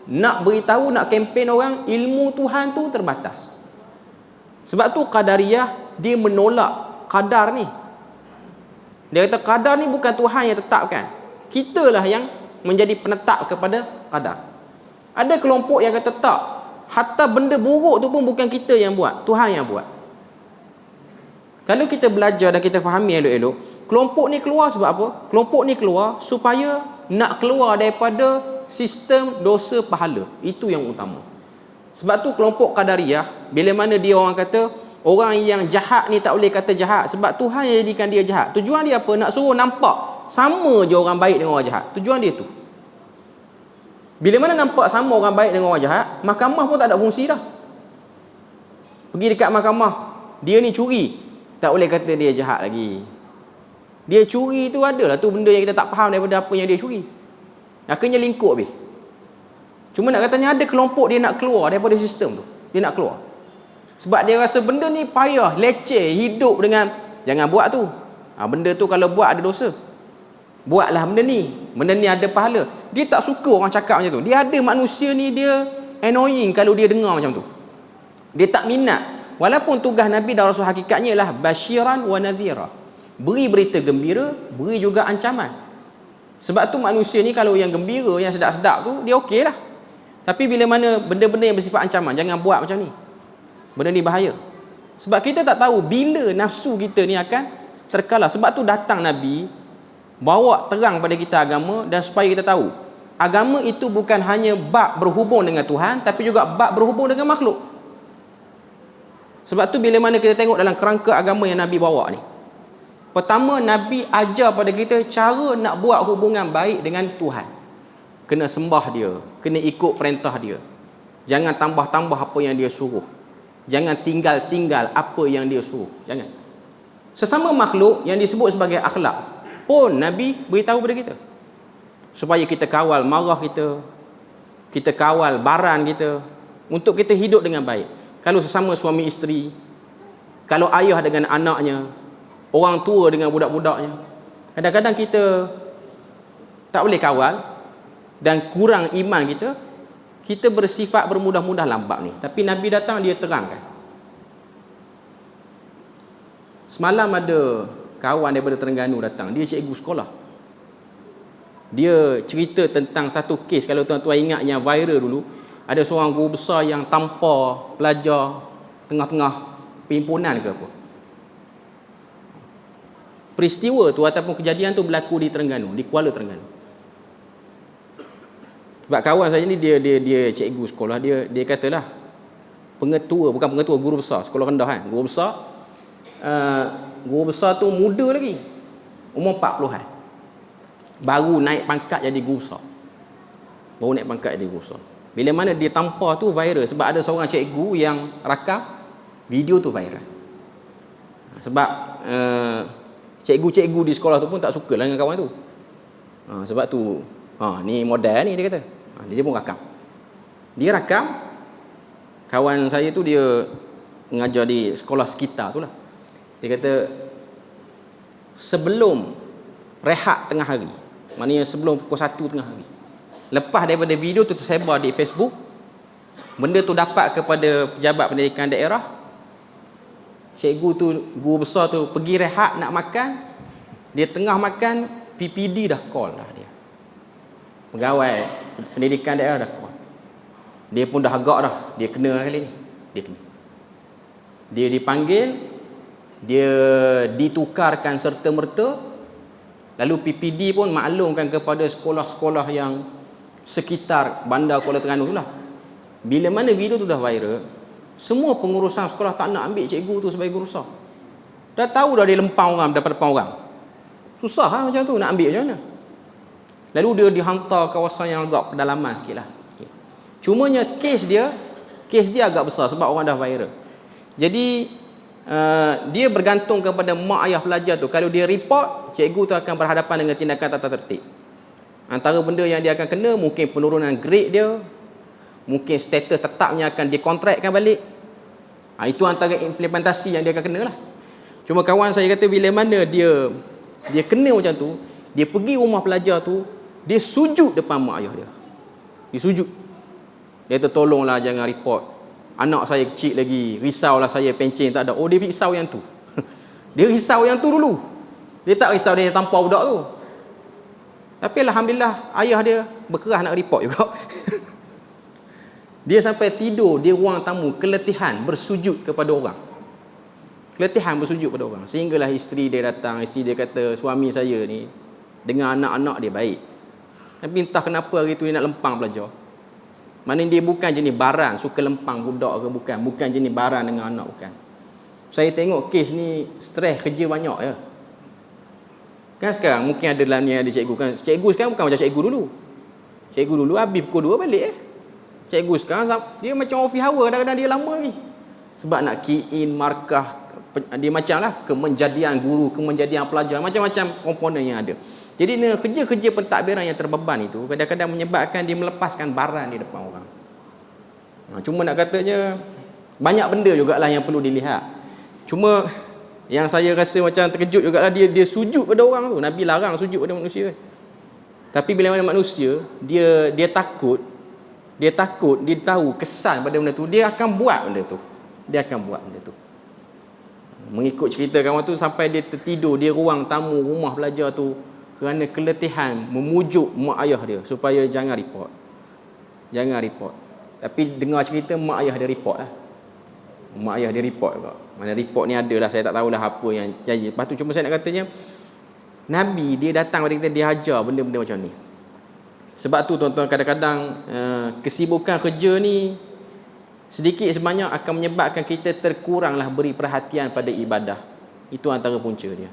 nak beritahu, nak kempen orang ilmu Tuhan tu terbatas. Sebab tu Qadariyah dia menolak qadar ni. Dia kata qadar ni bukan Tuhan yang tetapkan, kitalah yang menjadi penetap kepada qadar. Ada kelompok yang kata tak, hatta benda buruk tu pun bukan kita yang buat, Tuhan yang buat. Kalau kita belajar dan kita fahami elok-elok, kelompok ni keluar sebab apa? Kelompok ni keluar supaya nak keluar daripada sistem dosa pahala. Itu yang utama. Sebab tu kelompok Qadariyah, bila mana dia orang kata orang yang jahat ni tak boleh kata jahat sebab Tuhan yang jadikan dia jahat. Tujuan dia apa? Nak suruh nampak sama je orang baik dengan orang jahat. Tujuan dia tu. Bila mana nampak sama orang baik dengan orang jahat, mahkamah pun tak ada fungsi dah. Pergi dekat mahkamah, dia ni curi, tak boleh kata dia jahat lagi. Dia curi tu adalah tu benda yang kita tak faham daripada apa yang dia curi. Akhirnya lingkup habis. Cuma nak katanya ada kelompok dia nak keluar daripada sistem tu. Dia nak keluar. Sebab dia rasa benda ni payah, leceh, hidup dengan jangan buat tu. Benda tu kalau buat ada dosa. Buatlah benda ni ada pahala. Dia tak suka orang cakap macam tu. Dia ada manusia ni dia annoying kalau dia dengar macam tu. Dia tak minat. Walaupun tugas Nabi dan Rasul hakikatnya ialah basyiran wa nadhira. Beri berita gembira, beri juga ancaman. Sebab tu manusia ni kalau yang gembira, yang sedap-sedap tu, dia okey lah. Tapi bila mana benda-benda yang bersifat ancaman, jangan buat macam ni. Benda ni bahaya. Sebab kita tak tahu bila nafsu kita ni akan terkalah. Sebab tu datang Nabi bawa terang pada kita agama, dan supaya kita tahu agama itu bukan hanya bab berhubung dengan Tuhan, tapi juga bab berhubung dengan makhluk. Sebab tu bila mana kita tengok dalam kerangka agama yang Nabi bawa ni, pertama Nabi ajar pada kita cara nak buat hubungan baik dengan Tuhan. Kena sembah dia, kena ikut perintah dia, jangan tambah-tambah apa yang dia suruh, jangan tinggal-tinggal apa yang dia suruh, jangan. Sesama makhluk yang disebut sebagai akhlak pun Nabi beritahu pada kita supaya kita kawal marah kita, kita kawal baran kita, untuk kita hidup dengan baik. Kalau sesama suami isteri, kalau ayah dengan anaknya, orang tua dengan budak-budaknya, kadang-kadang kita tak boleh kawal dan kurang iman kita, kita bersifat bermudah-mudah lambat ni. Tapi Nabi datang, dia terangkan. Semalam ada kawan daripada Terengganu datang, dia cikgu sekolah. Dia cerita tentang satu kes, kalau tuan-tuan ingat yang viral dulu, ada seorang guru besar yang tampar pelajar tengah-tengah perhimpunan ke apa. Peristiwa tu ataupun kejadian tu berlaku di Terengganu, di Kuala Terengganu. Sebab kawan saya ni dia cikgu sekolah, dia katalah guru besar sekolah rendah kan, guru besar tu muda lagi, umur 40-an, baru naik pangkat jadi guru besar, Bila mana dia tampar tu viral, sebab ada seorang cikgu yang rakam video tu viral. Sebab cikgu-cikgu di sekolah tu pun tak suka lah dengan kawan tu. Sebab tu ni model ni, dia kata. Dia pun rakam. Dia rakam. Kawan saya tu dia mengajar di sekolah sekitar tu lah. Dia kata sebelum rehat tengah hari, maknanya sebelum pukul 1 tengah hari, lepas daripada video tu tersebar di Facebook, benda tu dapat kepada pejabat pendidikan daerah, cikgu tu, guru besar tu pergi rehat nak makan. Dia tengah makan, PPD dah call dah dia, pegawai pendidikan daerah dah call. Dia pun dah agak dah, dia kena kali ni, dia dipanggil, dia ditukarkan serta-merta. Lalu PPD pun maklumkan kepada sekolah-sekolah yang sekitar bandar Kuala Terengganu tu lah. Bila mana video tu dah viral, semua pengurusan sekolah tak nak ambil cikgu tu sebagai guru besar. Dah tahu dah dia lempang orang daripada depan orang. Susah lah macam tu, nak ambil macam mana. Lalu dia dihantar kawasan yang agak pedalaman sikit lah. Cumanya kes dia agak besar sebab orang dah viral. Jadi dia bergantung kepada mak ayah pelajar tu. Kalau dia report, cikgu tu akan berhadapan dengan tindakan tata tertib. Antara benda yang dia akan kena, mungkin penurunan grade dia, mungkin status tetapnya akan dikontrakkan balik. Itu antara implementasi yang dia akan kena lah. Cuma kawan saya kata bila mana dia kena macam tu, dia pergi rumah pelajar tu, dia sujud depan mak ayah dia. Dia sujud. Dia kata tolonglah jangan report. Anak saya kecil lagi, risaulah saya pencen tak ada. Oh, dia risau yang tu. Dia risau yang tu dulu. Dia tak risau dia tampar budak tu. Tapi alhamdulillah ayah dia berkerah nak report juga. Dia sampai tidur di ruang tamu, keletihan bersujud kepada orang. Keletihan bersujud kepada orang. Sehinggalah isteri dia datang, isteri dia kata suami saya ni dengan anak-anak dia baik. Tapi entah kenapa hari tu dia nak lempang pelajar. Maknanya dia bukan jenis barang suka lempang budak ke, bukan jenis barang dengan anak, bukan. Saya tengok kes ni stres, kerja banyak ya. Kan sekarang mungkin ada dalam ni ada cikgu kan. Cikgu sekarang bukan macam cikgu dulu. Cikgu dulu habis pukul 2 balik Cikgu sekarang dia macam office hour, kadang-kadang dia lama lagi. Sebab nak key in markah, dia macam lah kemenjadian guru, kemenjadian pelajar, macam-macam komponen yang ada. Jadi kerja-kerja pentadbiran yang terbeban itu kadang-kadang menyebabkan dia melepaskan barang di depan orang. Cuma nak katanya banyak benda jugalah yang perlu dilihat. Cuma yang saya rasa macam terkejut jugalah dia sujud pada orang tu. Nabi larang sujud pada manusia. Tapi bila mana manusia dia takut, dia tahu kesan pada benda tu, dia akan buat benda tu. Mengikut cerita kawan tu, sampai dia tertidur di ruang tamu rumah pelajar tu kerana keletihan memujuk mak ayah dia supaya jangan report. Tapi dengar cerita mak ayah dia report lah. mak ayah dia report juga. Mana report ni ada lah, saya tak tahulah apa yang jadi. Lepas tu cuma saya nak katanya, Nabi dia datang pada kita, dia ajar benda-benda macam ni. Sebab tu tuan-tuan, kadang-kadang kesibukan kerja ni sedikit sebanyak akan menyebabkan kita terkuranglah beri perhatian pada ibadah. Itu antara punca dia.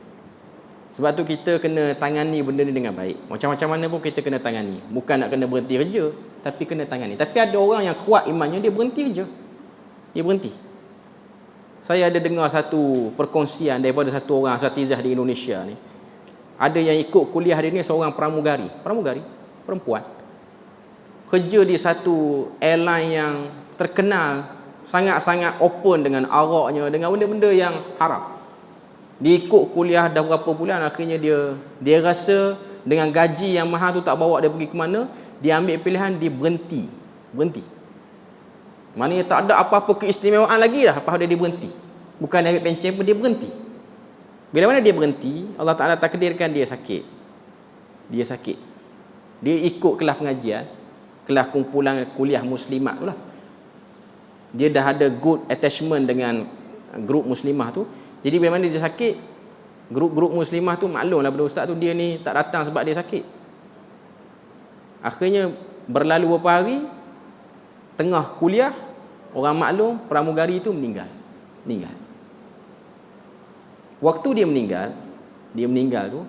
Sebab tu kita kena tangani benda ni dengan baik. Macam-macam mana pun kita kena tangani. Bukan nak kena berhenti kerja, tapi kena tangani. Tapi ada orang yang kuat imannya, dia berhenti kerja. Dia berhenti. Saya ada dengar satu perkongsian daripada satu orang asatizah di Indonesia ni. Ada yang ikut kuliah dia ni seorang pramugari, perempuan. Kerja di satu airline yang terkenal, sangat-sangat open dengan araknya, dengan benda-benda yang haram. Dia ikut kuliah dah berapa bulan, akhirnya dia rasa dengan gaji yang mahal tu tak bawa dia pergi ke mana, dia ambil pilihan, dia berhenti. Maknanya tak ada apa-apa keistimewaan lagi dah lepas dia berhenti. Bukan dia ambil pencen pun, dia berhenti. Bila mana dia berhenti, Allah Ta'ala takdirkan dia sakit. Dia ikut kelas pengajian, kelas kumpulan kuliah muslimat tu lah. Dia dah ada good attachment dengan grup muslimah tu. Jadi bila mana dia sakit, grup-grup muslimah tu maklumlah pada ustaz tu, dia ni tak datang sebab dia sakit. Akhirnya berlalu beberapa hari, tengah kuliah, orang maklum pramugari itu meninggal. Waktu dia meninggal tu,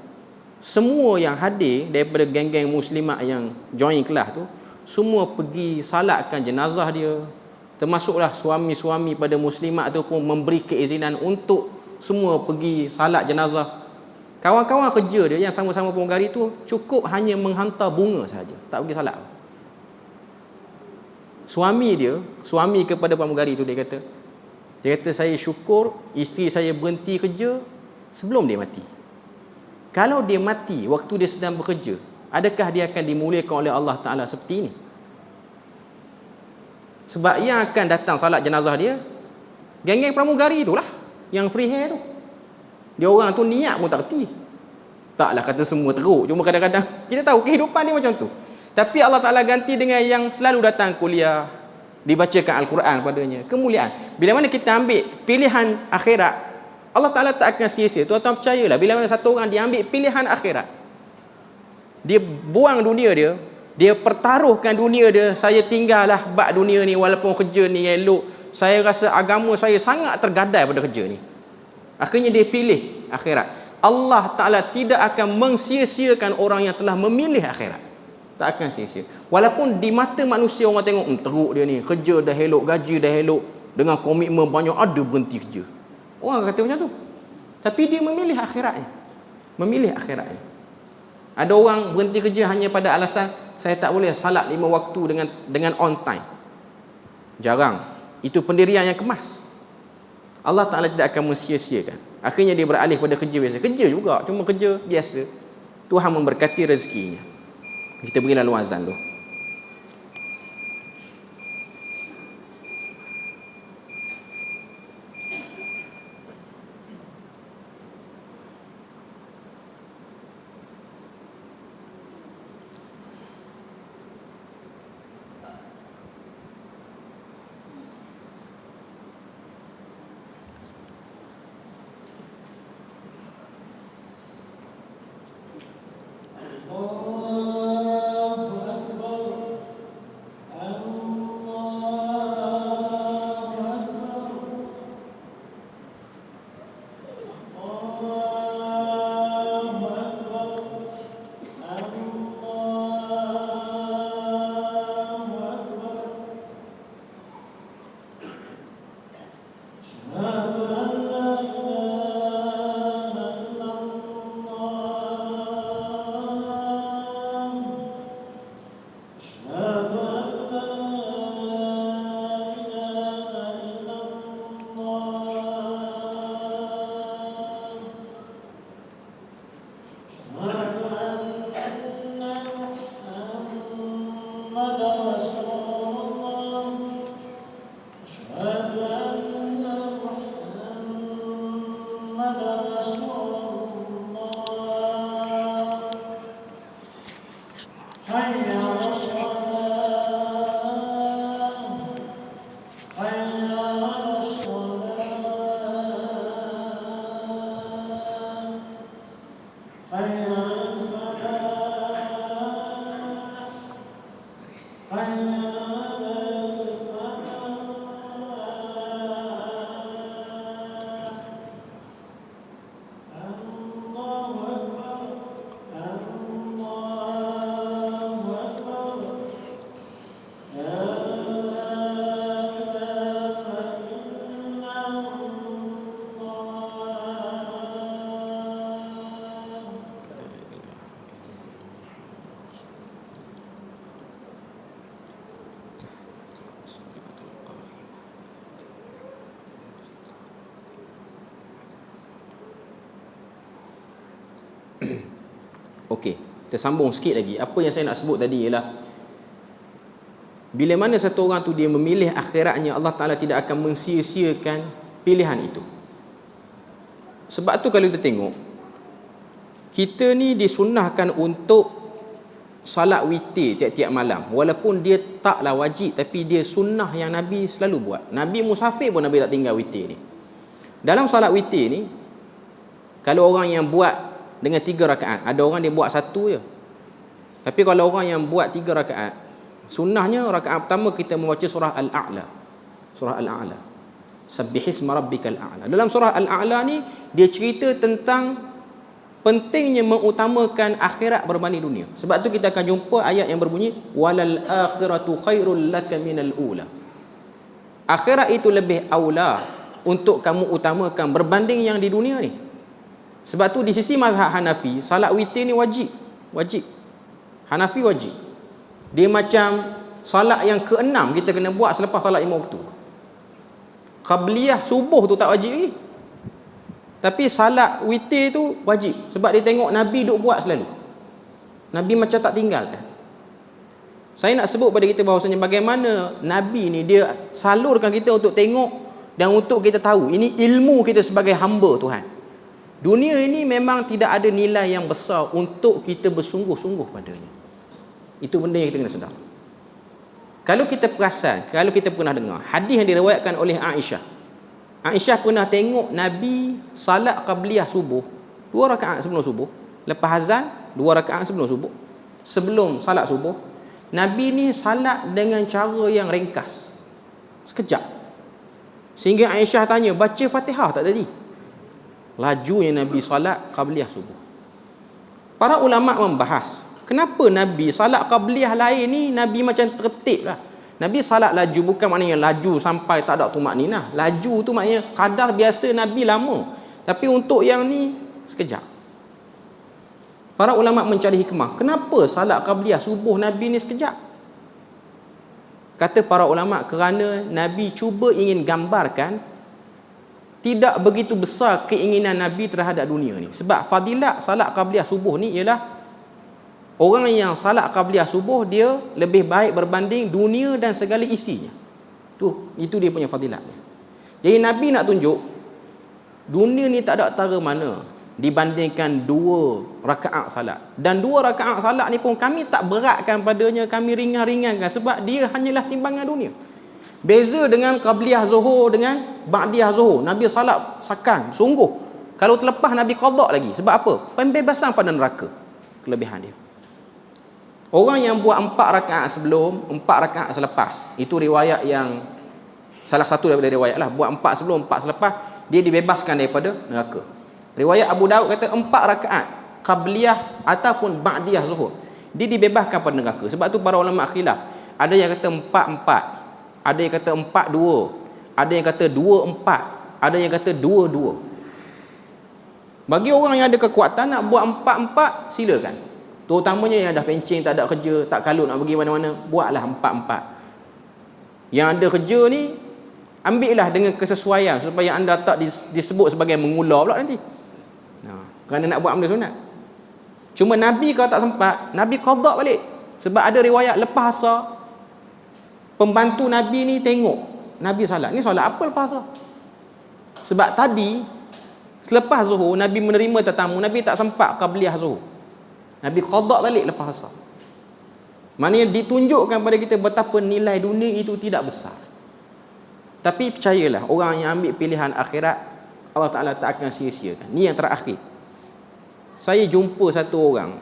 semua yang hadir daripada geng-geng muslimat yang join kelas tu, semua pergi salatkan jenazah dia. Termasuklah suami-suami pada muslimat tu pun memberi keizinan untuk semua pergi salat jenazah. Kawan-kawan kerja dia yang sama-sama pramugari tu cukup hanya menghantar bunga sahaja, tak pergi salat. Suami kepada pramugari tu, dia kata saya syukur isteri saya berhenti kerja sebelum dia mati. Kalau dia mati waktu dia sedang bekerja, adakah dia akan dimuliakan oleh Allah Ta'ala seperti ini? Sebab yang akan datang salat jenazah dia geng-geng pramugari itulah, yang free hair tu. Dia orang tu niat pun tak reti. Taklah kata semua teruk, cuma kadang-kadang kita tahu kehidupan dia macam tu. Tapi Allah Ta'ala ganti dengan yang selalu datang kuliah, dibacakan Al-Quran padanya, kemuliaan. Bila mana kita ambil pilihan akhirat, Allah Ta'ala tak akan sia-sia. Tuan-tuan percayalah, bila mana satu orang dia ambil pilihan akhirat, dia buang dunia dia, dia pertaruhkan dunia dia. Saya tinggallah bab dunia ni, walaupun kerja ni elok, saya rasa agama saya sangat tergadai pada kerja ni. Akhirnya dia pilih akhirat. Allah Ta'ala tidak akan mensia-siakan orang yang telah memilih akhirat. Tak akan sia-sia. Walaupun di mata manusia orang tengok teruk dia ni, kerja dah elok, gaji dah elok, dengan komitmen banyak, ada berhenti kerja. Orang kata macam tu. Tapi dia memilih akhiratnya. Ada orang berhenti kerja hanya pada alasan saya tak boleh salat 5 waktu dengan on time. Jarang. Itu pendirian yang kemas. Allah Ta'ala tidak akan mensia-siakan. Akhirnya dia beralih pada kerja biasa. Kerja juga, cuma kerja biasa. Tuhan memberkati rezekinya. Kita beri lalu azan tu. Okey, kita sambung sikit lagi. Apa yang saya nak sebut tadi ialah bila mana satu orang tu dia memilih akhiratnya, Allah Ta'ala tidak akan mensia-siakan pilihan itu. Sebab tu kalau kita tengok, kita ni disunnahkan untuk salat witir tiap-tiap malam. Walaupun dia taklah wajib, tapi dia sunnah yang Nabi selalu buat. Nabi musafir pun Nabi tak tinggal witir ni. Dalam salat witir ni, kalau orang yang buat dengan 3 rakaat, ada orang dia buat 1 je. Tapi kalau orang yang buat 3 rakaat, sunnahnya rakaat pertama kita membaca surah Al-A'la. Surah Al-A'la. Sabbihisma rabbikal a'la. Dalam surah Al-A'la ni dia cerita tentang pentingnya mengutamakan akhirat berbanding dunia. Sebab tu kita akan jumpa ayat yang berbunyi walal akhiratu khairul laka minal ula. Akhirat itu lebih aula untuk kamu utamakan berbanding yang di dunia ni. Sebab tu di sisi mazhab Hanafi, salat witir ni wajib. Wajib. Hanafi wajib. Dia macam salat yang ke-6 kita kena buat selepas salat 5 waktu. Qabliyah subuh tu tak wajib lagi. Tapi salat witir tu wajib. Sebab dia tengok Nabi duk buat selalu. Nabi macam tak tinggalkan. Saya nak sebut pada kita bahawasanya bagaimana Nabi ni dia salurkan kita untuk tengok dan untuk kita tahu. Ini ilmu kita sebagai hamba Tuhan. Dunia ini memang tidak ada nilai yang besar untuk kita bersungguh-sungguh padanya. Itu benda yang kita kena sedar. Kalau kita perasan, kalau kita pernah dengar hadis yang diriwayatkan oleh Aisyah. Aisyah pernah tengok Nabi salat qabliyah subuh 2 rakaat sebelum subuh, lepas azan 2 rakaat sebelum subuh. Sebelum salat subuh, Nabi ni salat dengan cara yang ringkas, sekejap. Sehingga Aisyah tanya, baca Fatihah tak tadi? Lajunya Nabi salat qabliyah subuh. Para ulama membahas, kenapa Nabi salat qabliyah lain ni Nabi macam tertib lah. Nabi salat laju bukan maknanya laju sampai tak ada tumakninah. Laju tu maknanya kadar biasa Nabi lama. Tapi untuk yang ni sekejap. Para ulama mencari hikmah. Kenapa salat qabliyah subuh Nabi ni sekejap? Kata para ulama kerana Nabi cuba ingin gambarkan tidak begitu besar keinginan Nabi terhadap dunia ni. Sebab fadilat salat qabliyah subuh ni ialah orang yang salat qabliyah subuh dia lebih baik berbanding dunia dan segala isinya. Itu dia punya fadilat. Jadi Nabi nak tunjuk dunia ni tak ada tara mana dibandingkan 2 rakaat salat. Dan 2 rakaat salat ni pun kami tak beratkan padanya, kami ringan-ringankan sebab dia hanyalah timbangan dunia. Beza dengan qabliyah zuhur dengan ba'diyah zuhur. Nabi salat sakan, sungguh. Kalau terlepas Nabi qada lagi. Sebab apa? Pembebasan pada neraka. Kelebihan dia. Orang yang buat 4 rakaat sebelum, 4 rakaat selepas. Itu riwayat yang salah satu daripada riwayat lah. Buat 4 sebelum, 4 selepas, dia dibebaskan daripada neraka. Riwayat Abu Daud kata 4 rakaat qabliyah ataupun ba'diyah zuhur, dia dibebaskan pada neraka. Sebab tu para ulama khilaf. Ada yang kata 4-4, ada yang kata 4-2, ada yang kata 2-4, ada yang kata 2-2. Bagi orang yang ada kekuatan nak buat 4-4, silakan. Terutamanya yang dah pencing, tak ada kerja, tak kalut nak pergi mana-mana, buatlah 4-4. Yang ada kerja ni, ambillah dengan kesesuaian supaya anda tak disebut sebagai mengular pula nanti. Kerana nak buat benda sunat. Cuma Nabi kalau tak sempat, Nabi qada balik. Sebab ada riwayat lepas asar, pembantu Nabi ni tengok Nabi salat. Ni solat apa lepas asar? Sebab tadi selepas zuhur Nabi menerima tetamu, Nabi tak sempat qabliyah zuhur. Nabi qada balik lepas asar. Maknanya ditunjukkan pada kita betapa nilai dunia itu tidak besar. Tapi percayalah, orang yang ambil pilihan akhirat, Allah Ta'ala tak akan sia-siakan. Ni yang terakhir. Saya jumpa satu orang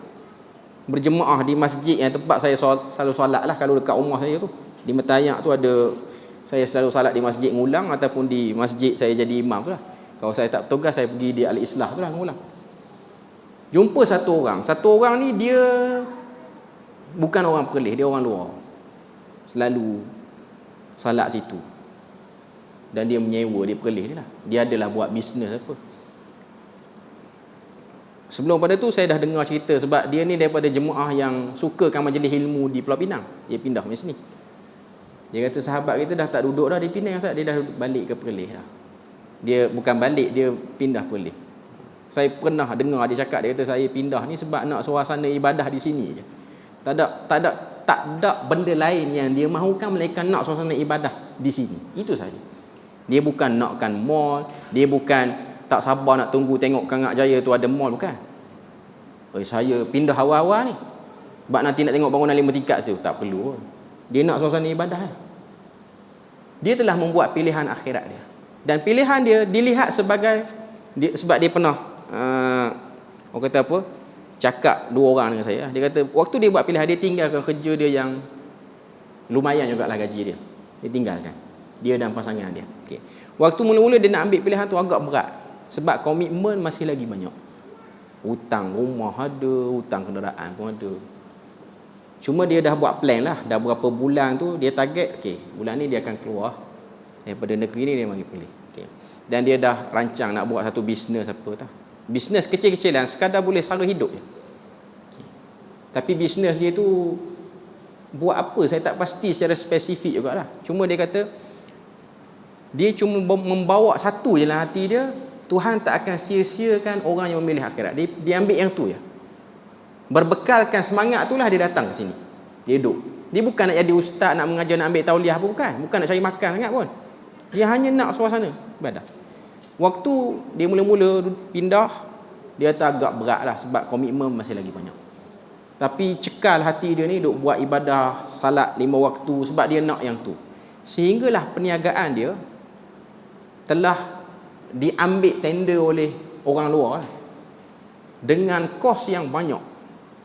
berjemaah di masjid yang tempat saya selalu solat lah. Kalau dekat rumah saya tu, di Metayak tu ada, saya selalu salat di masjid Ngulang ataupun di masjid saya jadi imam tu lah. Kalau saya tak bertugas, saya pergi di Al-Islah tu lah, Ngulang. Jumpa satu orang ni dia bukan orang Perlis, dia orang luar. Selalu salat situ. Dan dia menyewa, dia Perlis ni lah. Dia adalah buat bisnes apa. Sebelum pada tu saya dah dengar cerita, sebab dia ni daripada jemaah yang sukakan majlis ilmu di Pulau Pinang. Dia pindah ke sini. Dia kata sahabat kita dah tak duduk dah di Pinang, dia dah balik ke Perlis dah. Dia bukan balik, dia pindah Perlis. Saya pernah dengar dia cakap, dia kata saya pindah ni sebab nak suasana ibadah di sini je. Tak ada benda lain yang dia mahukan melainkan nak suasana ibadah di sini. Itu saja. Dia bukan nakkan mall, dia bukan tak sabar nak tunggu tengok Kangak Jaya tu ada mall, bukan. Saya pindah awal-awal ni sebab nanti nak tengok bangunan 5 tingkat tu, tak perlu. Dia nak suasana ibadah. Dia telah membuat pilihan akhirat dia. Dan pilihan dia dilihat sebagai sebab dia pernah orang kata apa, cakap 2 orang dengan saya. Dia kata waktu dia buat pilihan, dia tinggalkan kerja dia yang lumayan jugalah gaji dia. Dia tinggalkan, dia dan pasangan dia. Okay. Waktu mula-mula dia nak ambil pilihan tu agak berat sebab komitmen masih lagi banyak. Hutang rumah ada, hutang kenderaan pun ada. Cuma dia dah buat plan lah, dah berapa bulan tu dia target, okey, bulan ni dia akan keluar daripada negeri ni, dia bagi pilih. Okay. Dan dia dah rancang nak buat satu bisnes apa tau. Bisnes kecil-kecilan sekadar boleh sara hidup je. Okay. Tapi bisnes dia tu buat apa saya tak pasti secara spesifik jugalah. Cuma dia kata dia cuma membawa satu je dalam hati dia, Tuhan tak akan sia-siakan orang yang memilih akhirat. Dia ambil yang tu je. Berbekalkan semangat itulah dia datang ke sini. Dia duduk. Dia bukan nak jadi ustaz, nak mengajar, nak ambil tauliah apa, bukan nak cari makan sangat pun. Dia hanya nak suasana ibadah. Waktu dia mula-mula pindah, dia kata agak berat lah sebab komitmen masih lagi banyak. Tapi cekal hati dia ni duk buat ibadah salat 5 waktu sebab dia nak yang tu. Sehinggalah perniagaan dia telah diambil tender oleh orang luar dengan kos yang banyak.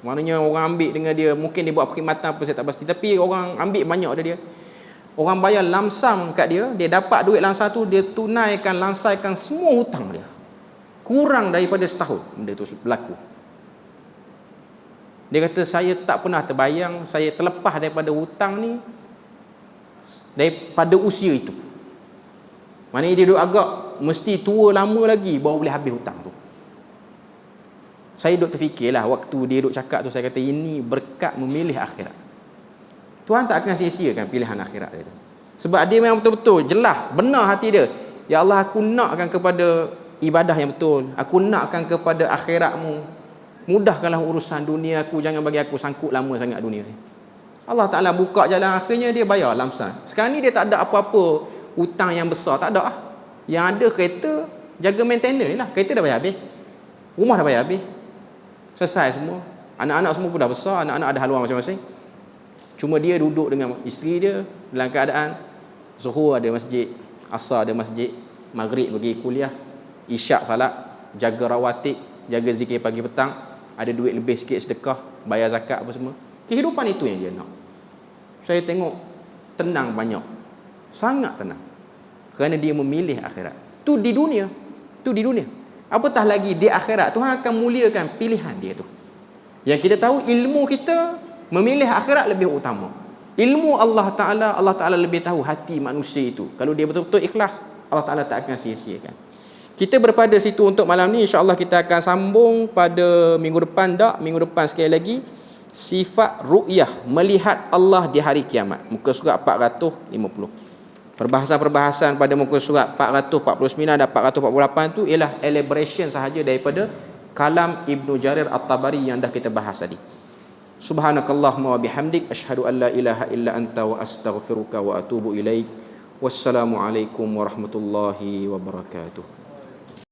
Maknanya orang ambil dengan dia, mungkin dia buat perkhidmatan apa saya tak pasti, tapi orang ambil banyak dari dia. Orang bayar lamsam kat dia, dia dapat duit lamsam tu, dia tunaikan, lansaikan semua hutang dia. Kurang daripada setahun benda tu berlaku. Dia kata saya tak pernah terbayang saya terlepas daripada hutang ni daripada usia itu. Maknanya dia duduk agak mesti tua lama lagi baru boleh habis hutang tu. Saya duduk terfikirlah waktu dia duduk cakap tu, saya kata ini berkat memilih akhirat. Tuhan tak akan sia-siakan pilihan akhirat dia tu. Sebab dia memang betul-betul jelas, benar hati dia. Ya Allah, aku nakkan kepada ibadah yang betul. Aku nakkan kepada akhiratmu. Mudahkanlah urusan dunia aku, jangan bagi aku sangkut lama sangat dunia ni. Allah Ta'ala buka jalan, akhirnya dia bayar lamsam. Sekarang ni dia tak ada apa-apa hutang yang besar, tak ada lah. Yang ada kereta, jaga maintenance ni lah. Kereta dah bayar habis, rumah dah bayar habis, selesai semua. Anak-anak semua pun dah besar, anak-anak ada haluan masing-masing. Cuma dia duduk dengan isteri dia dalam keadaan Zuhur ada masjid, Asar ada masjid, Maghrib pergi kuliah, Isyak salat, jaga rawatib, jaga zikir pagi petang, ada duit lebih sikit sedekah, bayar zakat apa semua. Kehidupan itu yang dia nak. Saya tengok tenang banyak, sangat tenang, kerana dia memilih akhirat. Tu di dunia, tu di dunia. Apatah lagi di akhirat, Tuhan akan muliakan pilihan dia tu. Yang kita tahu ilmu kita memilih akhirat lebih utama. Ilmu Allah Ta'ala lebih tahu hati manusia itu. Kalau dia betul-betul ikhlas, Allah Ta'ala tak akan sia-siakan. Kita berpada situ untuk malam ni. InsyaAllah kita akan sambung pada minggu depan. Minggu depan sekali lagi, sifat ru'yah, melihat Allah di hari kiamat. Muka surat 450. Perbahasan-perbahasan pada muka surat 449 dan 448 tu ialah elaboration sahaja daripada kalam Ibnu Jarir At-Tabari yang dah kita bahas tadi. Subhanakallahumma wa bihamdik, asyhadu an la ilaha illa anta wa astaghfiruka wa atubu ilaik. Wassalamu alaikum warahmatullahi wabarakatuh.